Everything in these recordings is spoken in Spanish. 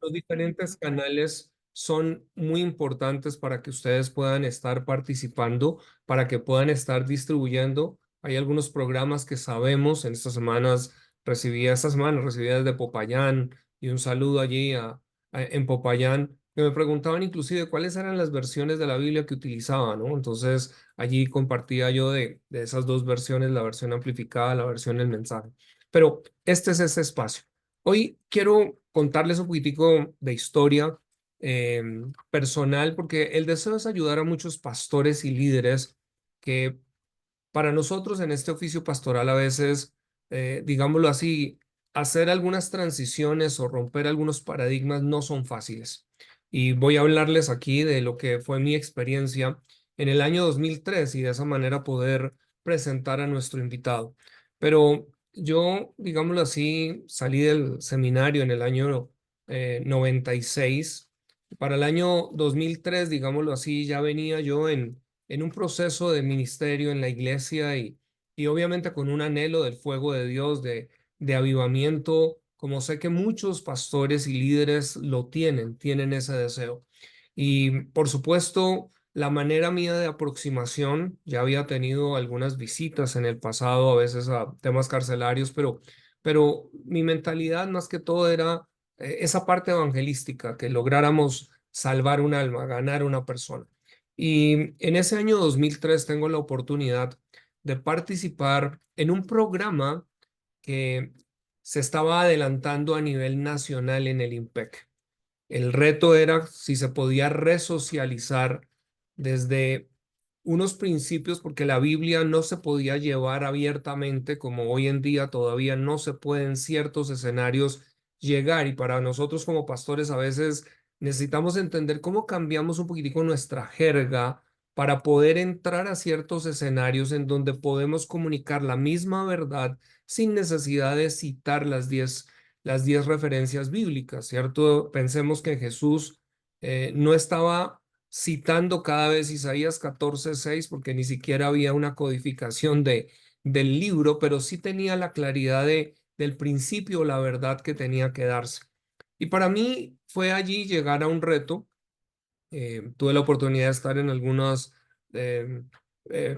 Los diferentes canales son muy importantes para que ustedes puedan estar participando, para que puedan estar distribuyendo. Hay algunos programas que sabemos en esta semana recibí desde Popayán y un saludo allí en Popayán, que me preguntaban inclusive cuáles eran las versiones de la Biblia que utilizaban, ¿no? Entonces allí compartía yo de esas dos versiones, la versión amplificada, la versión del mensaje. Pero este es ese espacio. Hoy quiero contarles un poquitico de historia personal, porque el deseo es ayudar a muchos pastores y líderes que para nosotros en este oficio pastoral a veces, digámoslo así, hacer algunas transiciones o romper algunos paradigmas no son fáciles. Y voy a hablarles aquí de lo que fue mi experiencia en el año 2003 y de esa manera poder presentar a nuestro invitado. Pero yo, digámoslo así, salí del seminario en el año 96. Para el año 2003, digámoslo así, ya venía yo en un proceso de ministerio en la iglesia y obviamente con un anhelo del fuego de Dios, de avivamiento, como sé que muchos pastores y líderes lo tienen ese deseo. Y por supuesto, la manera mía de aproximación, ya había tenido algunas visitas en el pasado, a veces a temas carcelarios, pero mi mentalidad más que todo era esa parte evangelística, que lográramos salvar un alma, ganar una persona. Y en ese año 2003 tengo la oportunidad de participar en un programa que se estaba adelantando a nivel nacional en el IMPEC. El reto era si se podía resocializar desde unos principios, porque la Biblia no se podía llevar abiertamente como hoy en día todavía no se puede en ciertos escenarios llegar. Y para nosotros como pastores a veces necesitamos entender cómo cambiamos un poquitico nuestra jerga para poder entrar a ciertos escenarios en donde podemos comunicar la misma verdad sin necesidad de citar las diez referencias bíblicas, ¿cierto? Pensemos que Jesús no estaba citando cada vez Isaías 14:6 porque ni siquiera había una codificación del libro, pero sí tenía la claridad del principio, la verdad que tenía que darse. Y para mí fue allí llegar a un reto. Tuve la oportunidad de estar en algunas eh,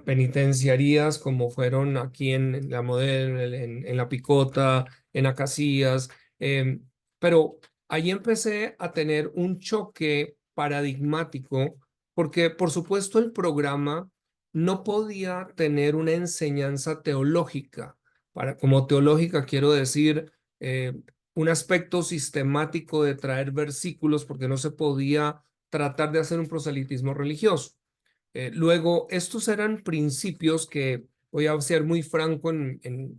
penitenciarías, como fueron aquí en La Modelo, en La Picota, en Acacías, pero allí empecé a tener un choque paradigmático, porque por supuesto el programa no podía tener una enseñanza teológica. Como teológica quiero decir un aspecto sistemático de traer versículos, porque no se podía tratar de hacer un proselitismo religioso. Luego, estos eran principios que, voy a ser muy franco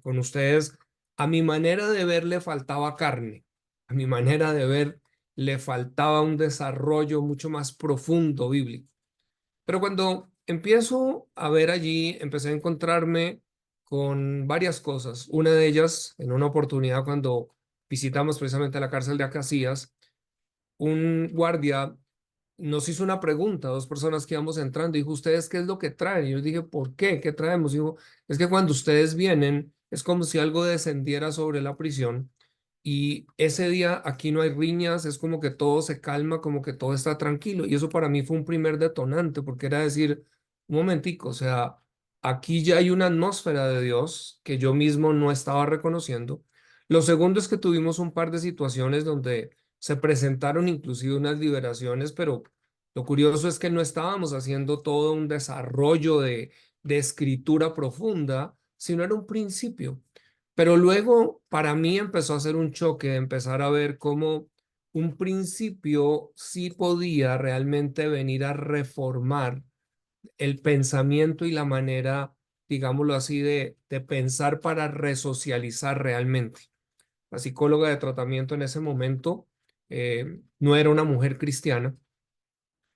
con ustedes, a mi manera de ver le faltaba carne, a mi manera de ver le faltaba un desarrollo mucho más profundo bíblico. Pero cuando empiezo a ver allí, empecé a encontrarme con varias cosas. Una de ellas, en una oportunidad cuando visitamos precisamente la cárcel de Acacías, un guardia nos hizo una pregunta, dos personas que íbamos entrando, dijo, ¿ustedes qué es lo que traen? Y yo dije, ¿por qué? ¿Qué traemos? Dijo, es que cuando ustedes vienen, es como si algo descendiera sobre la prisión y ese día aquí no hay riñas, es como que todo se calma, como que todo está tranquilo. Y eso para mí fue un primer detonante, porque era decir, un momentico, o sea, aquí ya hay una atmósfera de Dios que yo mismo no estaba reconociendo. Lo segundo es que tuvimos un par de situaciones donde se presentaron inclusive unas liberaciones, pero lo curioso es que no estábamos haciendo todo un desarrollo de escritura profunda, sino era un principio. Pero luego para mí empezó a ser un choque, empezar a ver cómo un principio sí podía realmente venir a reformar el pensamiento y la manera, digámoslo así, de pensar para resocializar realmente. La psicóloga de tratamiento en ese momento no era una mujer cristiana,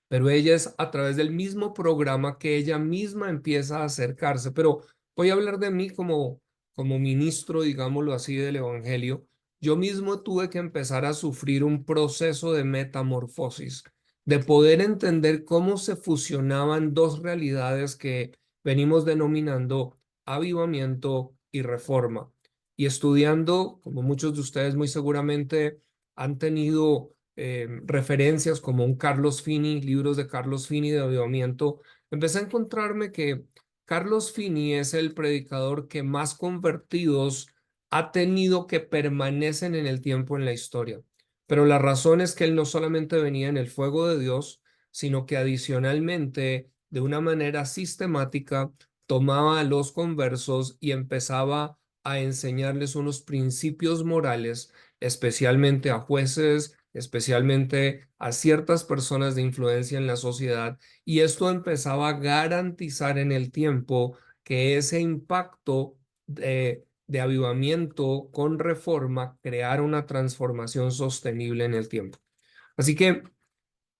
pero ella es a través del mismo programa que ella misma empieza a acercarse. Pero voy a hablar de mí como ministro, digámoslo así, del Evangelio. Yo mismo tuve que empezar a sufrir un proceso de metamorfosis, de poder entender cómo se fusionaban dos realidades que venimos denominando avivamiento y reforma. Y estudiando, como muchos de ustedes muy seguramente han tenido referencias como un Carlos Fini, libros de Carlos Fini de avivamiento, empecé a encontrarme que Carlos Fini es el predicador que más convertidos ha tenido que permanecen en el tiempo en la historia. Pero la razón es que él no solamente venía en el fuego de Dios, sino que adicionalmente, de una manera sistemática, tomaba a los conversos y empezaba a enseñarles unos principios morales, especialmente a jueces, especialmente a ciertas personas de influencia en la sociedad, y esto empezaba a garantizar en el tiempo que ese impacto de avivamiento con reforma creara una transformación sostenible en el tiempo. Así que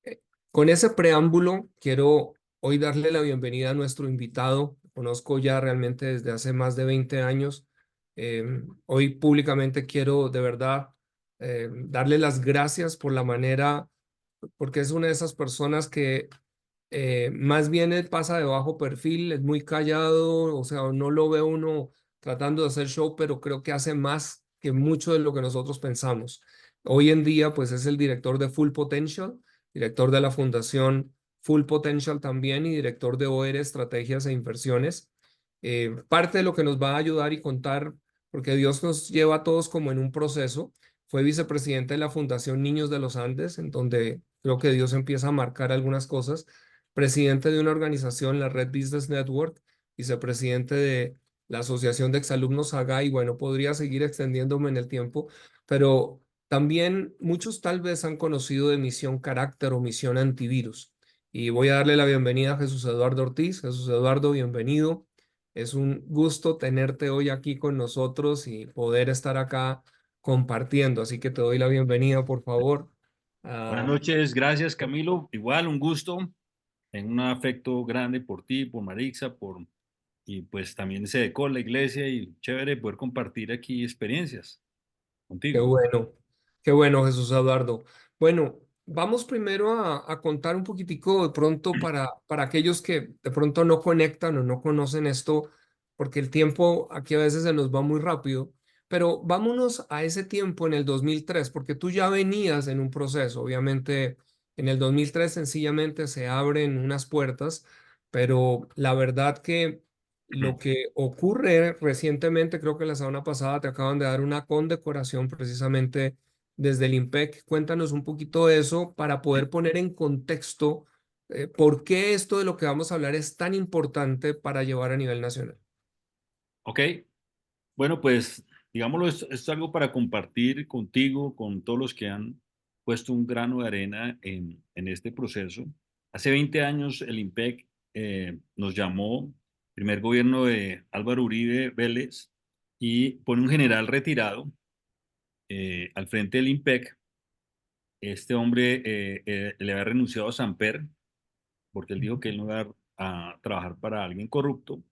eh, con ese preámbulo, quiero hoy darle la bienvenida a nuestro invitado. Conozco ya realmente desde hace más de 20 años. Hoy públicamente quiero de verdad darle las gracias por la manera, porque es una de esas personas que más bien él pasa de bajo perfil, es muy callado, o sea, no lo ve uno tratando de hacer show, pero creo que hace más que mucho de lo que nosotros pensamos. Hoy en día, pues es el director de Full Potential, director de la Fundación Full Potential también y director de OR Estrategias e Inversiones. Parte de lo que nos va a ayudar y contar, porque Dios nos lleva a todos como en un proceso, fue vicepresidente de la Fundación Niños de los Andes, en donde creo que Dios empieza a marcar algunas cosas, presidente de una organización, la Red Business Network, vicepresidente de la Asociación de Exalumnos AGA, y bueno, podría seguir extendiéndome en el tiempo, pero también muchos tal vez han conocido de Misión Carácter o Misión Antivirus. Y voy a darle la bienvenida a Jesús Eduardo Ortiz. Jesús Eduardo, bienvenido. Es un gusto tenerte hoy aquí con nosotros y poder estar acá compartiendo. Así que te doy la bienvenida, por favor. Buenas Ah, noches, gracias Camilo. Igual un gusto, tengo un afecto grande por ti, por Marixa, y pues también se dedicó la iglesia y chévere poder compartir aquí experiencias Qué contigo. bueno, qué bueno, Jesús Eduardo. Bueno, vamos primero a contar un poquitico de pronto para aquellos que de pronto no conectan o no conocen esto, porque el tiempo aquí a veces se nos va muy rápido, pero vámonos a ese tiempo en el 2003, porque tú ya venías en un proceso, obviamente en el 2003 sencillamente se abren unas puertas, pero la verdad que lo que ocurre recientemente, creo que la semana pasada te acaban de dar una condecoración precisamente desde el IMPEC. Cuéntanos un poquito de eso para poder poner en contexto por qué esto de lo que vamos a hablar es tan importante para llevar a nivel nacional. Ok, bueno pues digámoslo, esto es algo para compartir contigo, con todos los que han puesto un grano de arena en este proceso. Hace 20 años el IMPEC nos llamó, primer gobierno de Álvaro Uribe Vélez, y pone un general retirado al frente del IMPEC. Este hombre le había renunciado a Samper porque él dijo que él no iba a trabajar para alguien corrupto.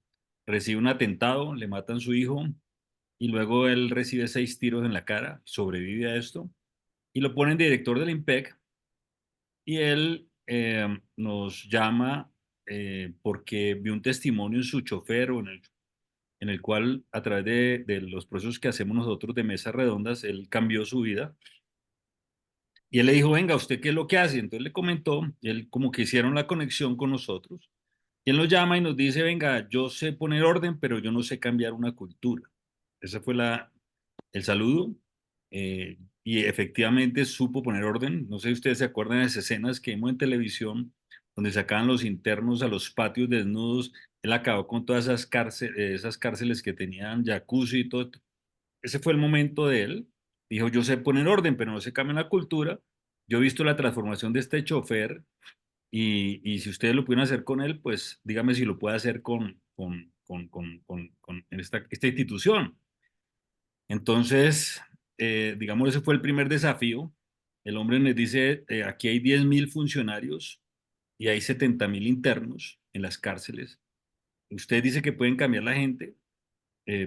Recibe un atentado, le matan a su hijo y luego él recibe 6 tiros en la cara, sobrevive a esto y lo ponen director del IMPEC y él nos llama porque vio un testimonio en su chofer o en el cual a través de los procesos que hacemos nosotros de mesas redondas, él cambió su vida. Y él le dijo, venga, ¿usted qué es lo que hace? Entonces le comentó, y él como que hicieron la conexión con nosotros. Y él nos llama y nos dice, venga, yo sé poner orden, pero yo no sé cambiar una cultura. Ese fue el saludo. Y efectivamente supo poner orden. No sé si ustedes se acuerdan de esas escenas que vimos en televisión, donde sacaban los internos a los patios desnudos. Él acabó con todas esas cárceles que tenían jacuzzi y todo. Ese fue el momento de él. Dijo, yo sé poner orden, pero no sé cambiar la cultura. Yo he visto la transformación de este chofer y si ustedes lo pueden hacer con él, pues dígame si lo puede hacer con esta institución. Entonces, digamos, ese fue el primer desafío. El hombre nos dice, aquí hay 10.000 funcionarios y hay 70.000 internos en las cárceles. Usted dice que pueden cambiar la gente,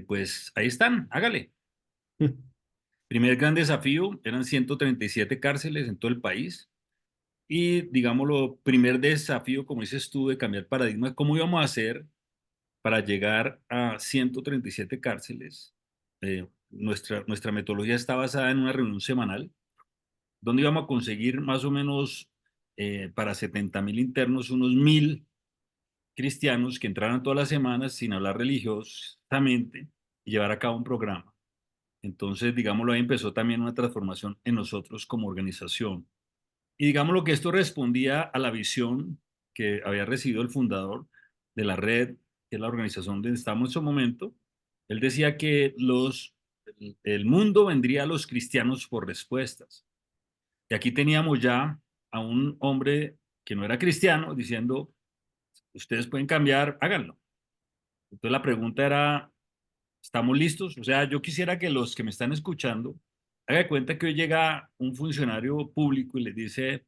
pues ahí están, hágale. Primer gran desafío, eran 137 cárceles en todo el país. Y digámoslo, primer desafío, como dices tú, de cambiar paradigma, ¿cómo íbamos a hacer para llegar a 137 cárceles? Nuestra metodología está basada en una reunión semanal ¿dónde íbamos a conseguir más o menos para 70.000 internos unos 1.000 cristianos que entraran todas las semanas sin hablar religiosamente y llevar a cabo un programa? Entonces, digámoslo, ahí empezó también una transformación en nosotros como organización. Y digámoslo que esto respondía a la visión que había recibido el fundador de la red, que es la organización donde estamos en su momento. Él decía que el mundo vendría a los cristianos por respuestas. Y aquí teníamos ya a un hombre que no era cristiano diciendo, ustedes pueden cambiar, háganlo. Entonces la pregunta era, ¿estamos listos? O sea, yo quisiera que los que me están escuchando hagan de cuenta que hoy llega un funcionario público y les dice,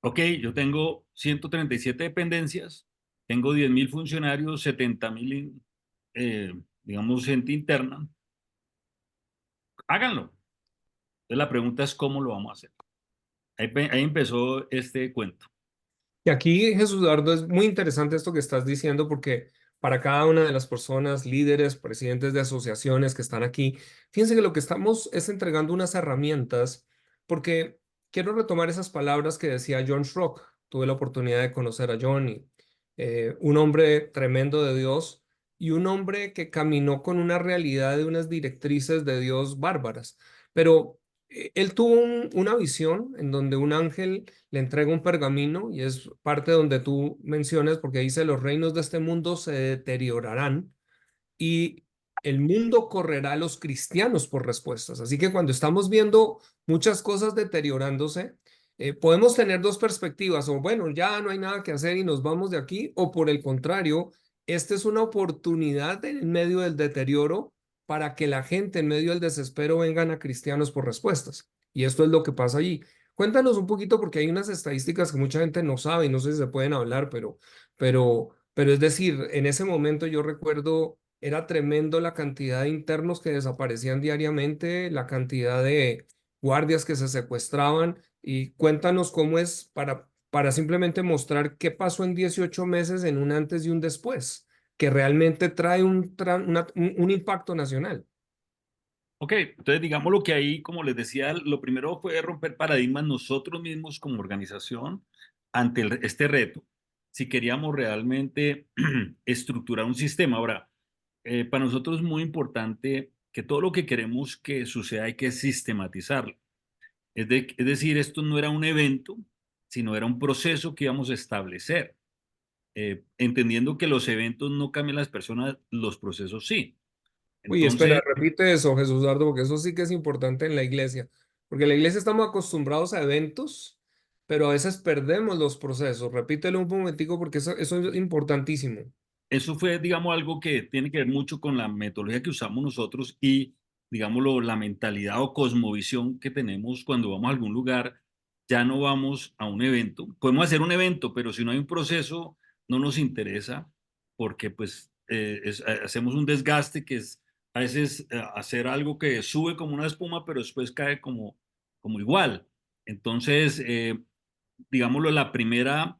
ok, yo tengo 137 dependencias, tengo 10.000 funcionarios, 70.000, digamos, gente interna, háganlo. Entonces la pregunta es cómo lo vamos a hacer. Ahí empezó este cuento. Y aquí, Jesús Eduardo, es muy interesante esto que estás diciendo porque para cada una de las personas, líderes, presidentes de asociaciones que están aquí, fíjense que lo que estamos es entregando unas herramientas porque quiero retomar esas palabras que decía John Schrock. Tuve la oportunidad de conocer a John y un hombre tremendo de Dios y un hombre que caminó con una realidad de unas directrices de Dios bárbaras. Pero él tuvo una visión en donde un ángel le entrega un pergamino y es parte donde tú mencionas, porque dice, los reinos de este mundo se deteriorarán y el mundo correrá a los cristianos por respuestas. Así que cuando estamos viendo muchas cosas deteriorándose, podemos tener dos perspectivas, o bueno, ya no hay nada que hacer y nos vamos de aquí, o por el contrario, esta es una oportunidad en medio del deterioro para que la gente en medio del desespero vengan a cristianos por respuestas. Y esto es lo que pasa allí. Cuéntanos un poquito porque hay unas estadísticas que mucha gente no sabe y no sé si se pueden hablar, pero es decir, en ese momento yo recuerdo era tremendo la cantidad de internos que desaparecían diariamente, la cantidad de guardias que se secuestraban. Y cuéntanos cómo es para simplemente mostrar qué pasó en 18 meses en un antes y un después, que realmente trae un impacto nacional. Ok, entonces digamos lo que ahí, como les decía, lo primero fue romper paradigmas nosotros mismos como organización ante este reto. Si queríamos realmente estructurar un sistema. Ahora, para nosotros es muy importante que todo lo que queremos que suceda hay que sistematizarlo. Es decir, esto no era un evento, sino era un proceso que íbamos a establecer, entendiendo que los eventos no cambian las personas, los procesos sí. Uy, espera, Entonces, repite eso, Jesús Dardo, porque eso sí que es importante en la iglesia. Porque en la iglesia estamos acostumbrados a eventos, pero a veces perdemos los procesos. Repítelo un momentico porque eso es importantísimo. eso fue, digamos, algo que tiene que ver mucho con la metodología que usamos nosotros y, digámoslo, la mentalidad o cosmovisión que tenemos cuando vamos a algún lugar. Ya no vamos a un evento. Podemos hacer un evento, pero si no hay un proceso, no nos interesa porque, pues, hacemos un desgaste que es a veces hacer algo que sube como una espuma, pero después cae como igual. Entonces, digámoslo, la primera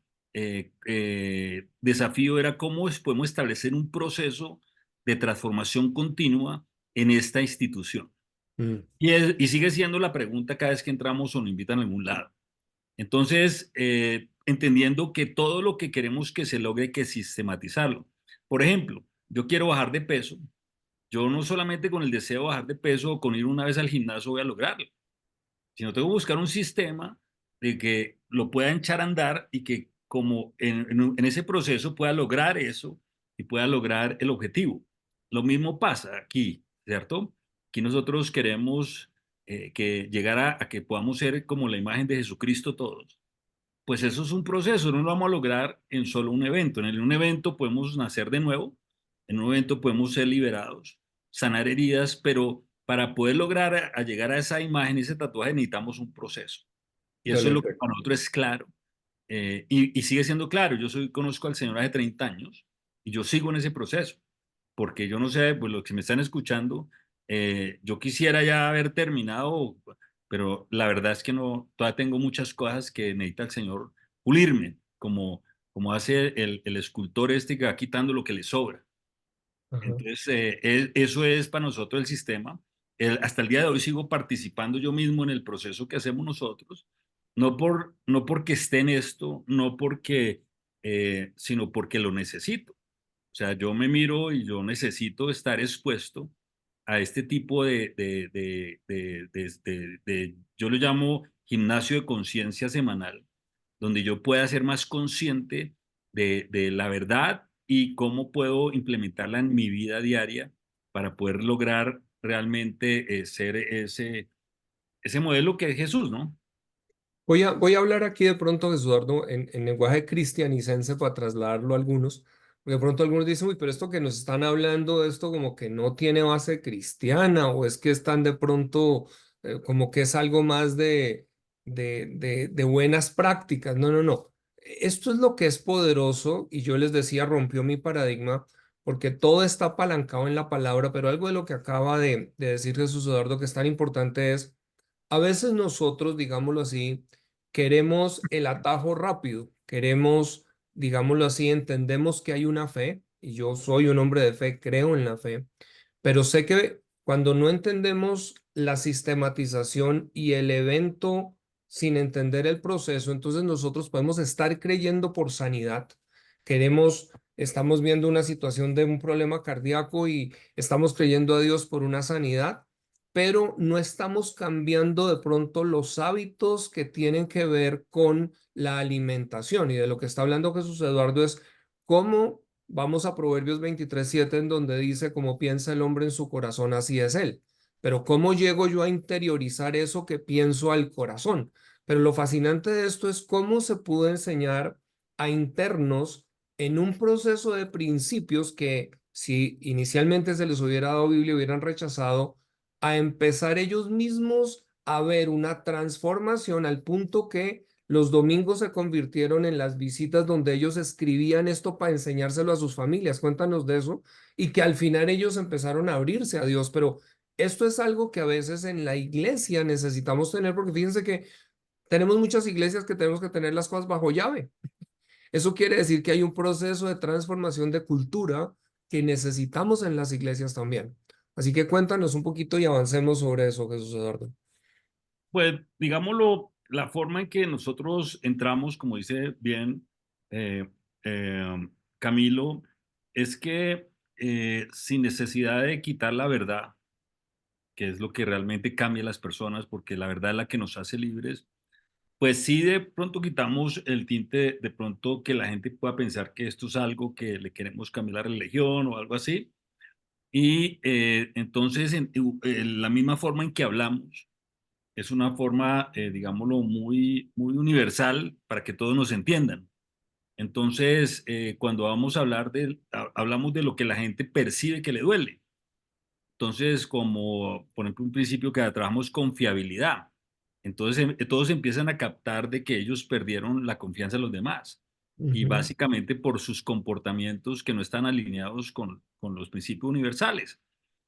desafío era cómo podemos establecer un proceso de transformación continua en esta institución. Mm. Y sigue siendo la pregunta cada vez que entramos o nos invitan a algún lado. Entonces, entendiendo que todo lo que queremos que se logre hay que sistematizarlo. Por ejemplo, yo quiero bajar de peso. Yo no solamente con el deseo de bajar de peso o con ir una vez al gimnasio voy a lograrlo, sino tengo que buscar un sistema de que lo pueda echar a andar y que como en ese proceso pueda lograr eso y pueda lograr el objetivo. Lo mismo pasa aquí, ¿cierto? Aquí nosotros queremos que llegar a que podamos ser como la imagen de Jesucristo todos. Pues eso es un proceso, no lo vamos a lograr en solo un evento. En un evento podemos nacer de nuevo, en un evento podemos ser liberados, sanar heridas, pero para poder lograr a llegar a esa imagen, ese tatuaje, necesitamos un proceso. Y eso es Dale, lo que para nosotros es claro. Y sigue siendo claro. Conozco al Señor hace 30 años y yo sigo en ese proceso, porque yo no sé, pues los que me están escuchando, yo quisiera ya haber terminado, pero la verdad es que no, todavía tengo muchas cosas que necesita el Señor pulirme, como hace el escultor este que va quitando lo que le sobra. Ajá. Entonces, eso es para nosotros el sistema. hasta el día de hoy sigo participando yo mismo en el proceso que hacemos nosotros, no porque esté en esto, no porque, sino porque lo necesito. O sea, yo me miro y yo necesito estar expuesto a este tipo yo lo llamo gimnasio de conciencia semanal, donde yo pueda ser más consciente de la verdad y cómo puedo implementarla en mi vida diaria para poder lograr realmente ser ese modelo que es Jesús, ¿no? Voy a hablar aquí de pronto, Jesús Eduardo, en lenguaje cristianicense para trasladarlo a algunos, porque de pronto algunos dicen, uy, pero esto que nos están hablando, esto como que no tiene base cristiana, o es que están de pronto como que es algo más de buenas prácticas. No, no, no. Esto es lo que es poderoso y yo les decía, rompió mi paradigma, porque todo está apalancado en la palabra, pero algo de lo que acaba de decir Jesús Eduardo que es tan importante es a veces nosotros, digámoslo así, queremos el atajo rápido, queremos, digámoslo así, entendemos que hay una fe, y yo soy un hombre de fe, creo en la fe, pero sé que cuando no entendemos la sistematización y el evento sin entender el proceso, entonces nosotros podemos estar creyendo por sanidad. Estamos viendo una situación de un problema cardíaco y estamos creyendo a Dios por una sanidad, pero no estamos cambiando de pronto los hábitos que tienen que ver con la alimentación. Y de lo que está hablando Jesús Eduardo es cómo vamos a Proverbios 23:7 en donde dice, como piensa el hombre en su corazón, así es él. Pero ¿cómo llego yo a interiorizar eso que pienso al corazón? Pero lo fascinante de esto es cómo se pudo enseñar a internos en un proceso de principios que si inicialmente se les hubiera dado Biblia hubieran rechazado, a empezar ellos mismos a ver una transformación al punto que los domingos se convirtieron en las visitas donde ellos escribían esto para enseñárselo a sus familias. Cuéntanos de eso. Y que al final ellos empezaron a abrirse a Dios. Pero esto es algo que a veces en la iglesia necesitamos tener, porque fíjense que tenemos muchas iglesias que tenemos que tener las cosas bajo llave. Eso quiere decir que hay un proceso de transformación de cultura que necesitamos en las iglesias también. Así que cuéntanos un poquito y avancemos sobre eso, Jesús Eduardo. Pues, digámoslo, la forma en que nosotros entramos, como dice bien eh, Camilo, es que sin necesidad de quitar la verdad, que es lo que realmente cambia a las personas, porque la verdad es la que nos hace libres, pues sí de pronto quitamos el tinte, de pronto que la gente pueda pensar que esto es algo que le queremos cambiar la religión o algo así. Y entonces, la misma forma en que hablamos, es una forma, digámoslo, muy universal para que todos nos entiendan. Entonces, cuando vamos a hablar hablamos de lo que la gente percibe que le duele. Entonces, como por ejemplo un principio que trabajamos con fiabilidad. Entonces, todos empiezan a captar de que ellos perdieron la confianza en los demás y Ujú, básicamente por sus comportamientos que no están alineados con los principios universales.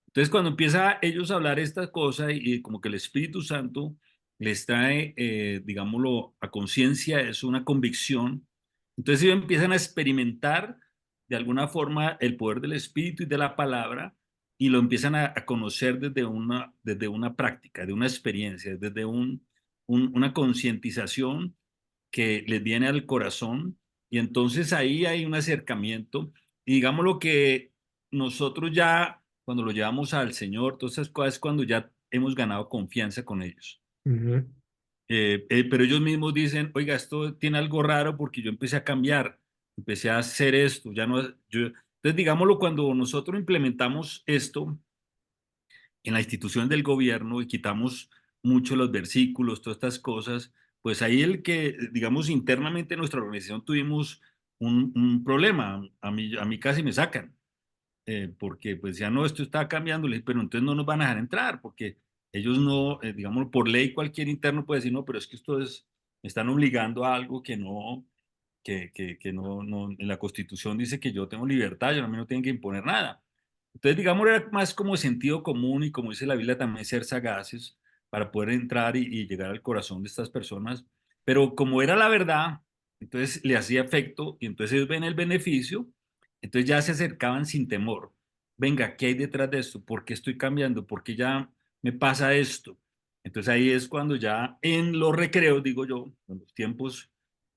Entonces, cuando empieza ellos a hablar esta cosa y como que el Espíritu Santo les trae, digámoslo, a conciencia, es una convicción, entonces ellos empiezan a experimentar de alguna forma el poder del Espíritu y de la palabra y lo empiezan a conocer desde una práctica, de una experiencia, desde una concientización que les viene al corazón y entonces ahí hay un acercamiento y digamos lo que nosotros ya cuando lo llevamos al Señor, todas esas cosas cuando ya hemos ganado confianza con ellos. ujú, Pero ellos mismos dicen, oiga, esto tiene algo raro porque yo empecé a cambiar, empecé a hacer esto, ya no, entonces digámoslo, cuando nosotros implementamos esto en la institución del gobierno y quitamos mucho los versículos, todas estas cosas, pues ahí el que, digamos, internamente en nuestra organización tuvimos un problema, a mí casi me sacan porque pues ya no, esto está cambiando, le dije, pero entonces no nos van a dejar entrar, porque ellos no, digamos, por ley cualquier interno puede decir, no, pero es que me están obligando a algo que no, en la Constitución dice que yo tengo libertad, yo a mí no tienen que imponer nada. Entonces, digamos, era más como sentido común y como dice la Biblia también ser sagaces para poder entrar y llegar al corazón de estas personas, pero como era la verdad, entonces le hacía efecto y entonces ellos ven el beneficio, entonces ya se acercaban sin temor. Venga, ¿qué hay detrás de esto? ¿Por qué estoy cambiando? ¿Por qué ya me pasa esto. Entonces ahí es cuando ya en los recreos, digo yo, en los tiempos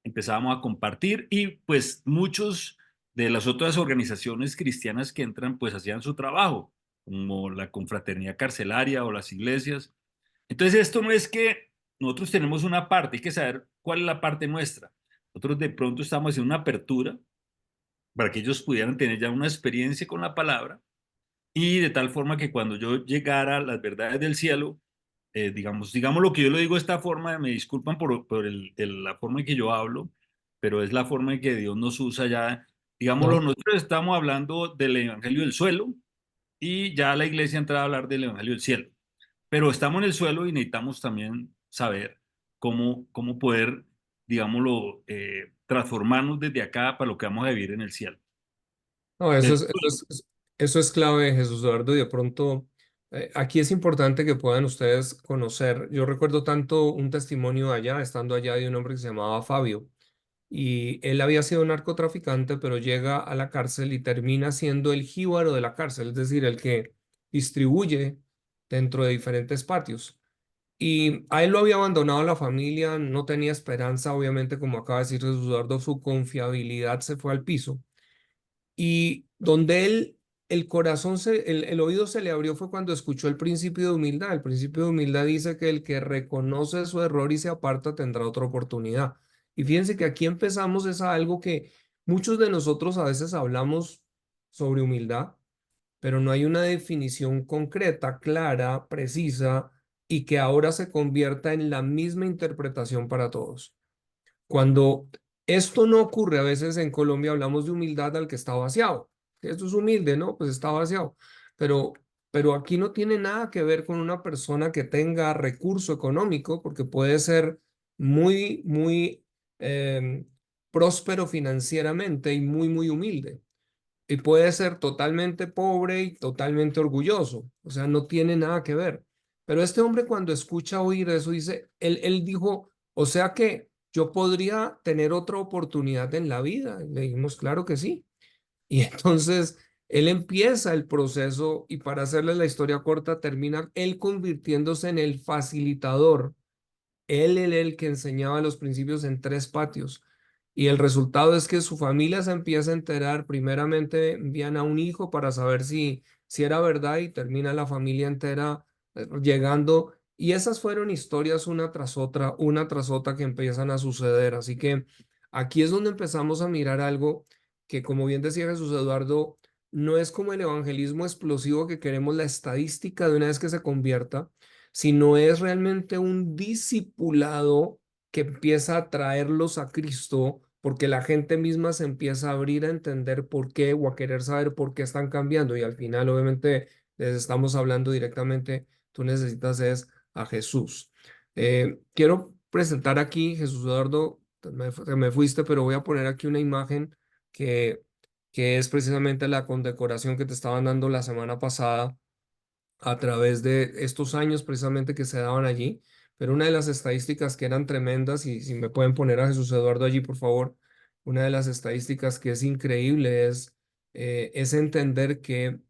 empezábamos a compartir y pues muchos de las otras organizaciones cristianas que entran pues hacían su trabajo, como la confraternidad carcelaria o las iglesias. Entonces esto no es que nosotros tenemos una parte, hay que saber cuál es la parte nuestra. Nosotros de pronto estamos haciendo una apertura para que ellos pudieran tener ya una experiencia con la palabra y de tal forma que cuando yo llegara a las verdades del cielo, digamos lo que yo lo digo de esta forma, me disculpan por la forma en que yo hablo, pero es la forma en que Dios nos usa ya. Digámoslo, ¿no? nosotros estamos hablando del evangelio del suelo y ya la iglesia entra a hablar del evangelio del cielo. Pero estamos en el suelo y necesitamos también saber cómo poder, digámoslo, transformarnos desde acá para lo que vamos a vivir en el cielo. No, Desde eso es clave, Jesús Eduardo, y de pronto aquí es importante que puedan ustedes conocer. Yo recuerdo tanto un testimonio allá, estando allá, de un hombre que se llamaba Fabio, y él había sido narcotraficante, pero llega a la cárcel y termina siendo el jíbaro de la cárcel, es decir, el que distribuye dentro de diferentes patios. Y a él lo había abandonado la familia, no tenía esperanza, obviamente, como acaba de decir Jesús Eduardo, su confiabilidad se fue al piso. Y donde él, el corazón, el oído se le abrió fue cuando escuchó el principio de humildad. El principio de humildad dice que el que reconoce su error y se aparta tendrá otra oportunidad. Y fíjense que aquí empezamos es a algo que muchos de nosotros a veces hablamos sobre humildad, pero no hay una definición concreta, clara, precisa y que ahora se convierta en la misma interpretación para todos. Cuando esto no ocurre, a veces en Colombia hablamos de humildad al que está vaciado. Esto es humilde, ¿no? Pues está vaciado. Pero, pero aquí no tiene nada que ver con una persona que tenga recurso económico, porque puede ser muy eh, próspero financieramente y muy humilde. Y puede ser totalmente pobre y totalmente orgulloso. O sea, no tiene nada que ver. Pero este hombre cuando escucha oír eso, dice, él dijo, o sea que yo podría tener otra oportunidad en la vida. Y le dijimos, claro que sí. Y entonces él empieza el proceso y para hacerle la historia corta, termina él convirtiéndose en el facilitador. Él era el que enseñaba los principios en 3 patios. Y el resultado es que su familia se empieza a enterar. Primeramente envían a un hijo para saber si era verdad y termina la familia entera llegando. Y esas fueron historias una tras otra que empiezan a suceder. Así que aquí es donde empezamos a mirar algo que, como bien decía Jesús Eduardo, no es como el evangelismo explosivo que queremos la estadística de una vez que se convierta, sino es realmente un discipulado que empieza a traerlos a Cristo, porque la gente misma se empieza a abrir a entender por qué o a querer saber por qué están cambiando. Y al final, obviamente, les estamos hablando directamente, tú necesitas es a Jesús. Quiero presentar aquí, Jesús Eduardo, te me fuiste, pero voy a poner aquí una imagen que, que es precisamente la condecoración que te estaban dando la semana pasada a través de estos años precisamente que se daban allí, pero una de las estadísticas que eran tremendas, y si me pueden poner a Jesús Eduardo allí, por favor, una de las estadísticas que es increíble es entender que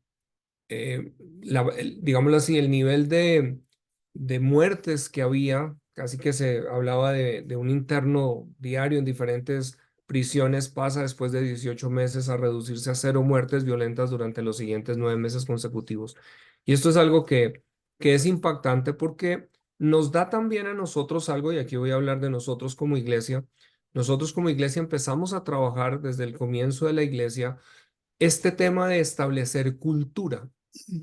digámoslo así, el nivel de muertes que había, casi que se hablaba de un interno diario en diferentes prisiones, pasa después de 18 meses a reducirse a 0 muertes violentas durante los siguientes 9 meses consecutivos. Y esto es algo que es impactante porque nos da también a nosotros algo, y aquí voy a hablar de nosotros como iglesia. Nosotros como iglesia empezamos a trabajar desde el comienzo de la iglesia este tema de establecer cultura.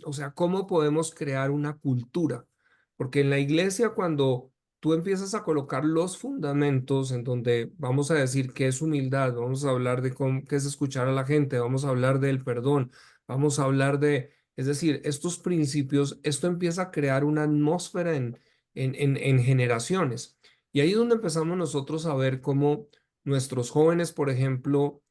O sea, ¿cómo podemos crear una cultura? Porque en la iglesia, cuando tú empiezas a colocar los fundamentos en donde vamos a decir qué es humildad, vamos a hablar de qué es escuchar a la gente, vamos a hablar del perdón, vamos a hablar es decir, estos principios, esto empieza a crear una atmósfera en generaciones. Y ahí es donde empezamos nosotros a ver cómo nuestros jóvenes, por ejemplo,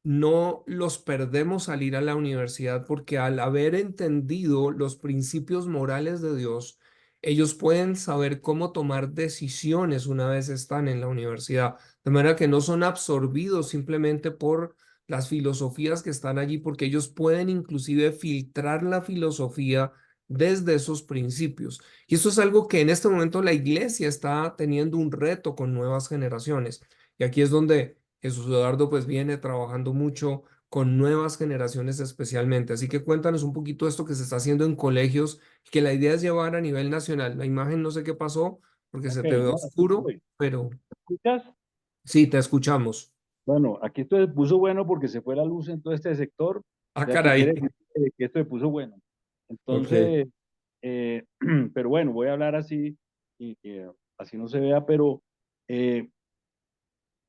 no los perdemos al ir a la universidad porque al haber entendido los principios morales de Dios, ellos pueden saber cómo tomar decisiones una vez están en la universidad, de manera que no son absorbidos simplemente por las filosofías que están allí, porque ellos pueden inclusive filtrar la filosofía desde esos principios. Y eso es algo que en este momento la iglesia está teniendo un reto con nuevas generaciones. Y aquí es donde Jesús Eduardo pues viene trabajando mucho con nuevas generaciones especialmente. Así que cuéntanos un poquito esto que se está haciendo en colegios, que la idea es llevar a nivel nacional. La imagen no sé qué pasó porque se Ok, te ve no, aquí oscuro, estoy. pero ¿Escuchas? sí, te escuchamos. Bueno, aquí esto se puso bueno porque se fue la luz en todo este sector, Ah, o sea que quiere caray. decir que esto se puso bueno. Ok. Entonces, eh, pero bueno, voy a hablar así y así no se vea, pero eh,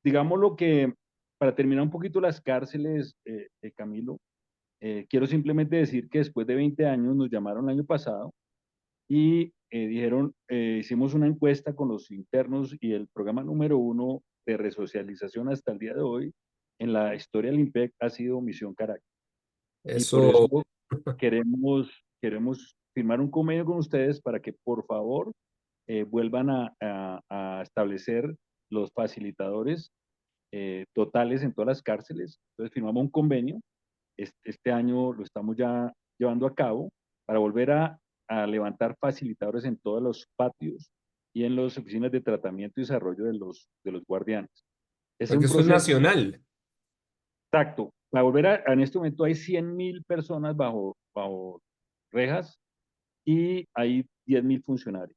digamos lo que, para terminar un poquito las cárceles, Camilo, quiero simplemente decir que después de 20 años nos llamaron el año pasado y dijeron, hicimos una encuesta con los internos y el programa número uno de resocialización hasta el día de hoy en la historia del IMPEC ha sido Misión Caracas. Y por eso Eso, queremos firmar un convenio con ustedes para que por favor vuelvan a establecer los facilitadores totales en todas las cárceles. Entonces firmamos un convenio. Este año lo estamos ya llevando a cabo para volver a levantar facilitadores en todos los patios y en las oficinas de tratamiento y desarrollo de los guardianes. Es porque un eso es proceso nacional. exacto. Para volver en este momento hay 100.000 personas bajo rejas y hay 10.000 funcionarios.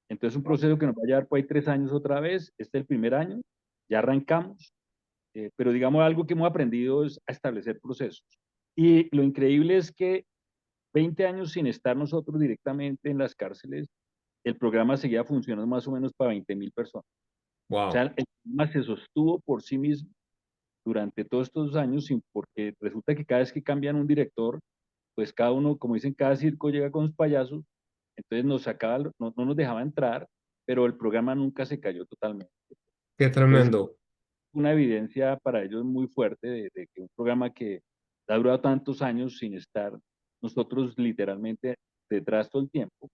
Entonces, un proceso que nos va a llevar por ahí 3 años otra vez. Este es el primer año, ya arrancamos, pero digamos algo que hemos aprendido es a establecer procesos. Y lo increíble es que 20 años sin estar nosotros directamente en las cárceles, el programa seguía funcionando más o menos para 20.000 personas. O sea, Wow. el programa se sostuvo por sí mismo durante todos estos años, porque resulta que cada vez que cambian un director, pues cada uno, como dicen, cada circo llega con sus payasos, entonces nos sacaba, no nos dejaba entrar, pero el programa nunca se cayó totalmente. Qué Entonces, tremendo. una evidencia para ellos muy fuerte de que un programa que ha durado tantos años sin estar nosotros literalmente detrás todo el tiempo,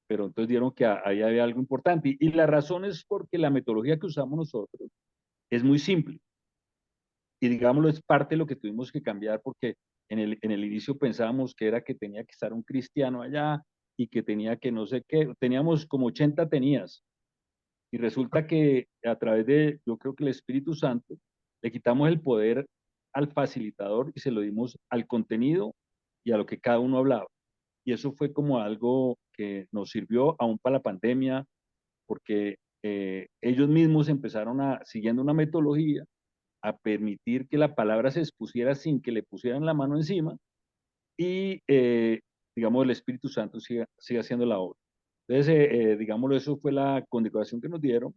pero entonces dieron que ahí había algo importante. Y la razón es porque la metodología que usamos nosotros es muy simple. Y digámoslo, es parte de lo que tuvimos que cambiar porque en el inicio pensábamos que era que tenía que estar un cristiano allá y que tenía que no sé qué, teníamos como 80 tenías y resulta que a través de, yo creo que el Espíritu Santo, le quitamos el poder al facilitador y se lo dimos al contenido y a lo que cada uno hablaba. Y eso fue como algo que nos sirvió aún para la pandemia porque ellos mismos empezaron siguiendo una metodología, a permitir que la palabra se expusiera sin que le pusieran la mano encima y, digamos, el Espíritu Santo siga haciendo la obra. Entonces, digámoslo, eso fue la condecoración que nos dieron,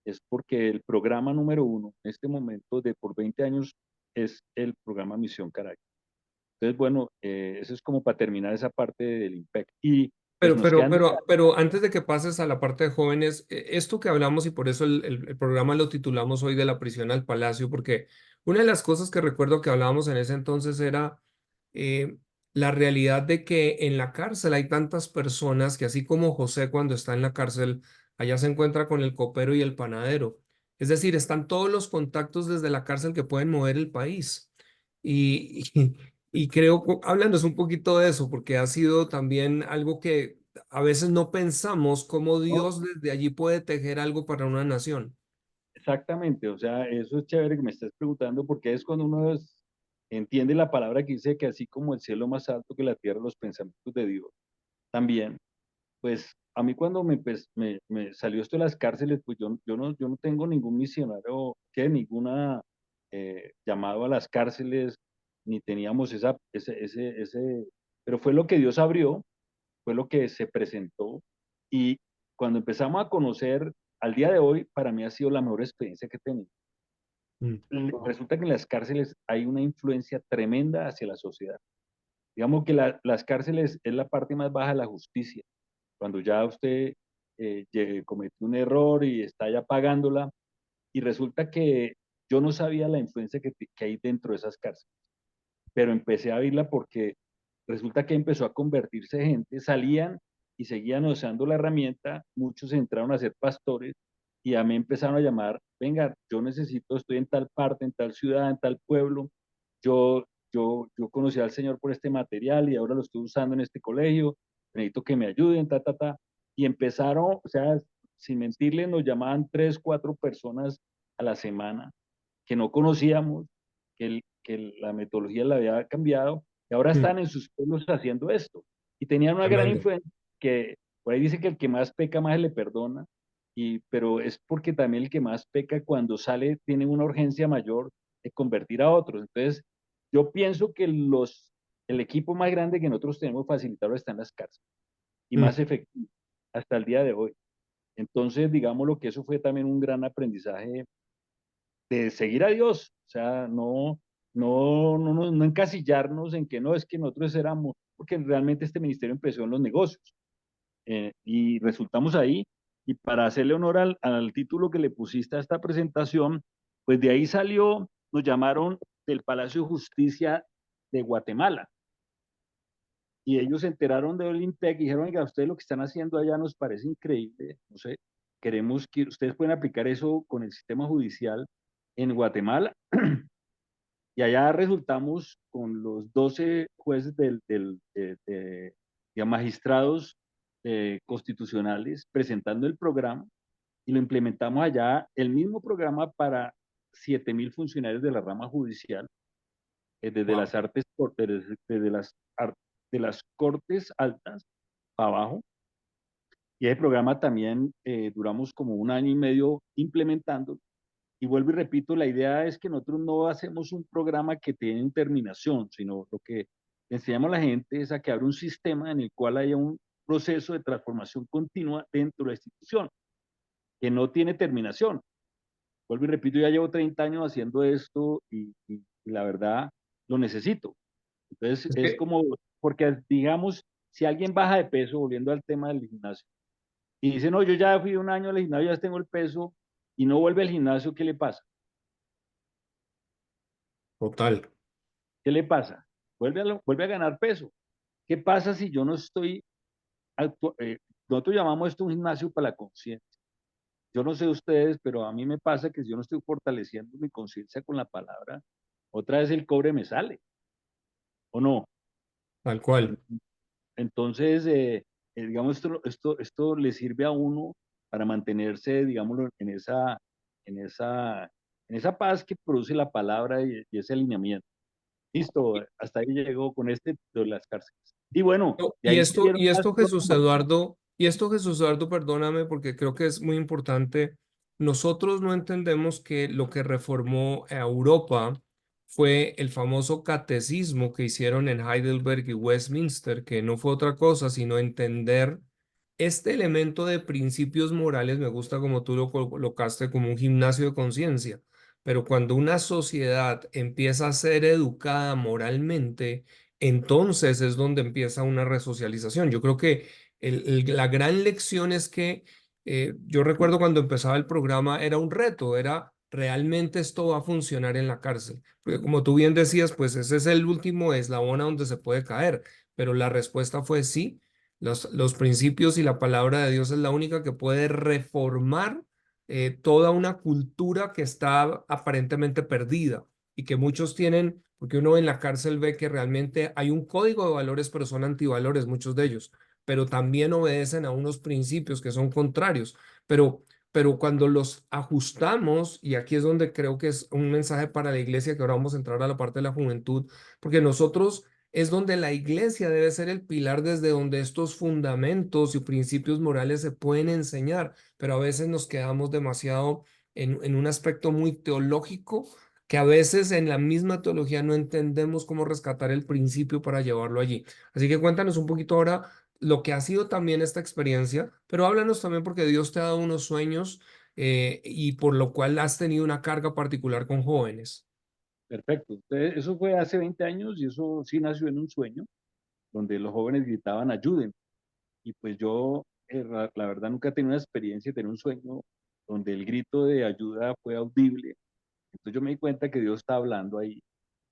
es porque el programa número uno en este momento de por 20 años es el programa Misión Caracas. Entonces, bueno, eso es como para terminar esa parte del IMPEC. Y pues Pero, nos pero, quedan pero, pero antes de que pases a la parte de jóvenes, esto que hablamos y por eso el programa lo titulamos hoy de la prisión al palacio, porque una de las cosas que recuerdo que hablábamos en ese entonces era eh, la realidad de que en la cárcel hay tantas personas que así como José cuando está en la cárcel, allá se encuentra con el copero y el panadero. Es decir, están todos los contactos desde la cárcel que pueden mover el país. Y, y creo, háblanos un poquito de eso, porque ha sido también algo que a veces no pensamos cómo ¿no? Dios desde allí puede tejer algo para una nación. Exactamente, o sea, eso es chévere que me estés preguntando porque es cuando uno entiende la palabra que dice que así como el cielo más alto que la tierra, los pensamientos de Dios también. Pues a mí cuando me salió esto de las cárceles, pues yo no tengo ningún misionario, ninguna llamado a las cárceles, ni teníamos pero fue lo que Dios abrió, fue lo que se presentó y cuando empezamos a conocer, al día de hoy, para mí ha sido la mejor experiencia que he tenido. Mm. Resulta que en las cárceles hay una influencia tremenda hacia la sociedad. Digamos que las cárceles es la parte más baja de la justicia. Cuando ya usted cometió un error y está ya pagándola, y resulta que yo no sabía la influencia que hay dentro de esas cárceles, pero empecé a verla porque resulta que empezó a convertirse gente, salían y seguían usando la herramienta, muchos entraron a ser pastores y a mí empezaron a llamar, venga, yo necesito, estoy en tal parte, en tal ciudad, en tal pueblo, yo conocí al Señor por este material y ahora lo estoy usando en este colegio necesito que me ayuden, ta, ta, ta. Y empezaron, o sea, sin mentirles, nos llamaban 3, 4 personas a la semana que no conocíamos, que la metodología la había cambiado, y ahora Mm, están en sus pueblos haciendo esto. Y tenían una gran tremendo. influencia, que por ahí dice que el que más peca más se le perdona, pero es porque también el que más peca cuando sale tiene una urgencia mayor de convertir a otros. Entonces, yo pienso que el equipo más grande que nosotros tenemos facilitador está en las cárceles y más Mm, efectivo hasta el día de hoy. Entonces, digámoslo que eso fue también un gran aprendizaje de seguir a Dios, o sea, no encasillarnos en que no es que nosotros éramos, porque realmente este ministerio empezó en los negocios y resultamos ahí. Y para hacerle honor al título que le pusiste a esta presentación, pues de ahí salió, nos llamaron del Palacio de Justicia de Guatemala y ellos se enteraron de Olintec y dijeron, oiga, ustedes lo que están haciendo allá nos parece increíble, no sé, queremos que ustedes puedan aplicar eso con el sistema judicial en Guatemala. Y allá resultamos con los 12 jueces de magistrados constitucionales presentando el programa y lo implementamos allá, el mismo programa para 7.000 funcionarios de la rama judicial, desde wow. las artes, de las cortes altas para abajo. Y ese programa también duramos como 1 año y medio implementando. Y vuelvo y repito, la idea es que nosotros no hacemos un programa que tiene terminación, sino lo que enseñamos a la gente es a que abra un sistema en el cual haya un proceso de transformación continua dentro de la institución, que no tiene terminación. Vuelvo y repito, ya llevo 30 años haciendo esto y la verdad lo necesito. Entonces Es es que, como, porque digamos, si alguien baja de peso, volviendo al tema del gimnasio, y dice, no, yo ya fui 1 año al gimnasio, ya tengo el peso, y no vuelve al gimnasio, ¿qué le pasa? total. ¿Qué le pasa? Vuelve a ganar peso. ¿Qué pasa si yo no estoy, nosotros llamamos esto un gimnasio para la conciencia? Yo no sé ustedes, pero a mí me pasa que si yo no estoy fortaleciendo mi conciencia con la palabra, otra vez el cobre me sale, ¿o no? Tal cual. Entonces, digamos, esto le sirve a uno para mantenerse, digámoslo, en esa paz que produce la palabra y ese alineamiento. Listo, hasta ahí llegó con de las cárceles. Y bueno, No, de ahí se dieron y más esto, Jesús programas. Eduardo, perdóname, porque creo que es muy importante. Nosotros no entendemos que lo que reformó a Europa fue el famoso catecismo que hicieron en Heidelberg y Westminster, que no fue otra cosa sino entender este elemento de principios morales. Me gusta como tú lo colocaste como un gimnasio de conciencia, pero cuando una sociedad empieza a ser educada moralmente, entonces es donde empieza una resocialización. Yo creo que la gran lección es que yo recuerdo cuando empezaba el programa era un reto, era realmente esto va a funcionar en la cárcel. Porque como tú bien decías, pues ese es el último eslabón a donde se puede caer, pero la respuesta fue sí. Los principios y la palabra de Dios es la única que puede reformar toda una cultura que está aparentemente perdida y que muchos tienen, porque uno en la cárcel ve que realmente hay un código de valores, pero son antivalores muchos de ellos, pero también obedecen a unos principios que son contrarios. Pero cuando los ajustamos, y aquí es donde creo que es un mensaje para la iglesia, que ahora vamos a entrar a la parte de la juventud, porque nosotros es donde la iglesia debe ser el pilar desde donde estos fundamentos y principios morales se pueden enseñar, pero a veces nos quedamos demasiado en un aspecto muy teológico que a veces en la misma teología no entendemos cómo rescatar el principio para llevarlo allí. Así que cuéntanos un poquito ahora lo que ha sido también esta experiencia, pero háblanos también porque Dios te ha dado unos sueños y por lo cual has tenido una carga particular con jóvenes. Perfecto. Entonces, eso fue hace 20 años y eso sí nació en un sueño donde los jóvenes gritaban ayuden. Y pues yo, la verdad, nunca he tenido una experiencia de tener un sueño donde el grito de ayuda fue audible. Entonces yo me di cuenta que Dios está hablando ahí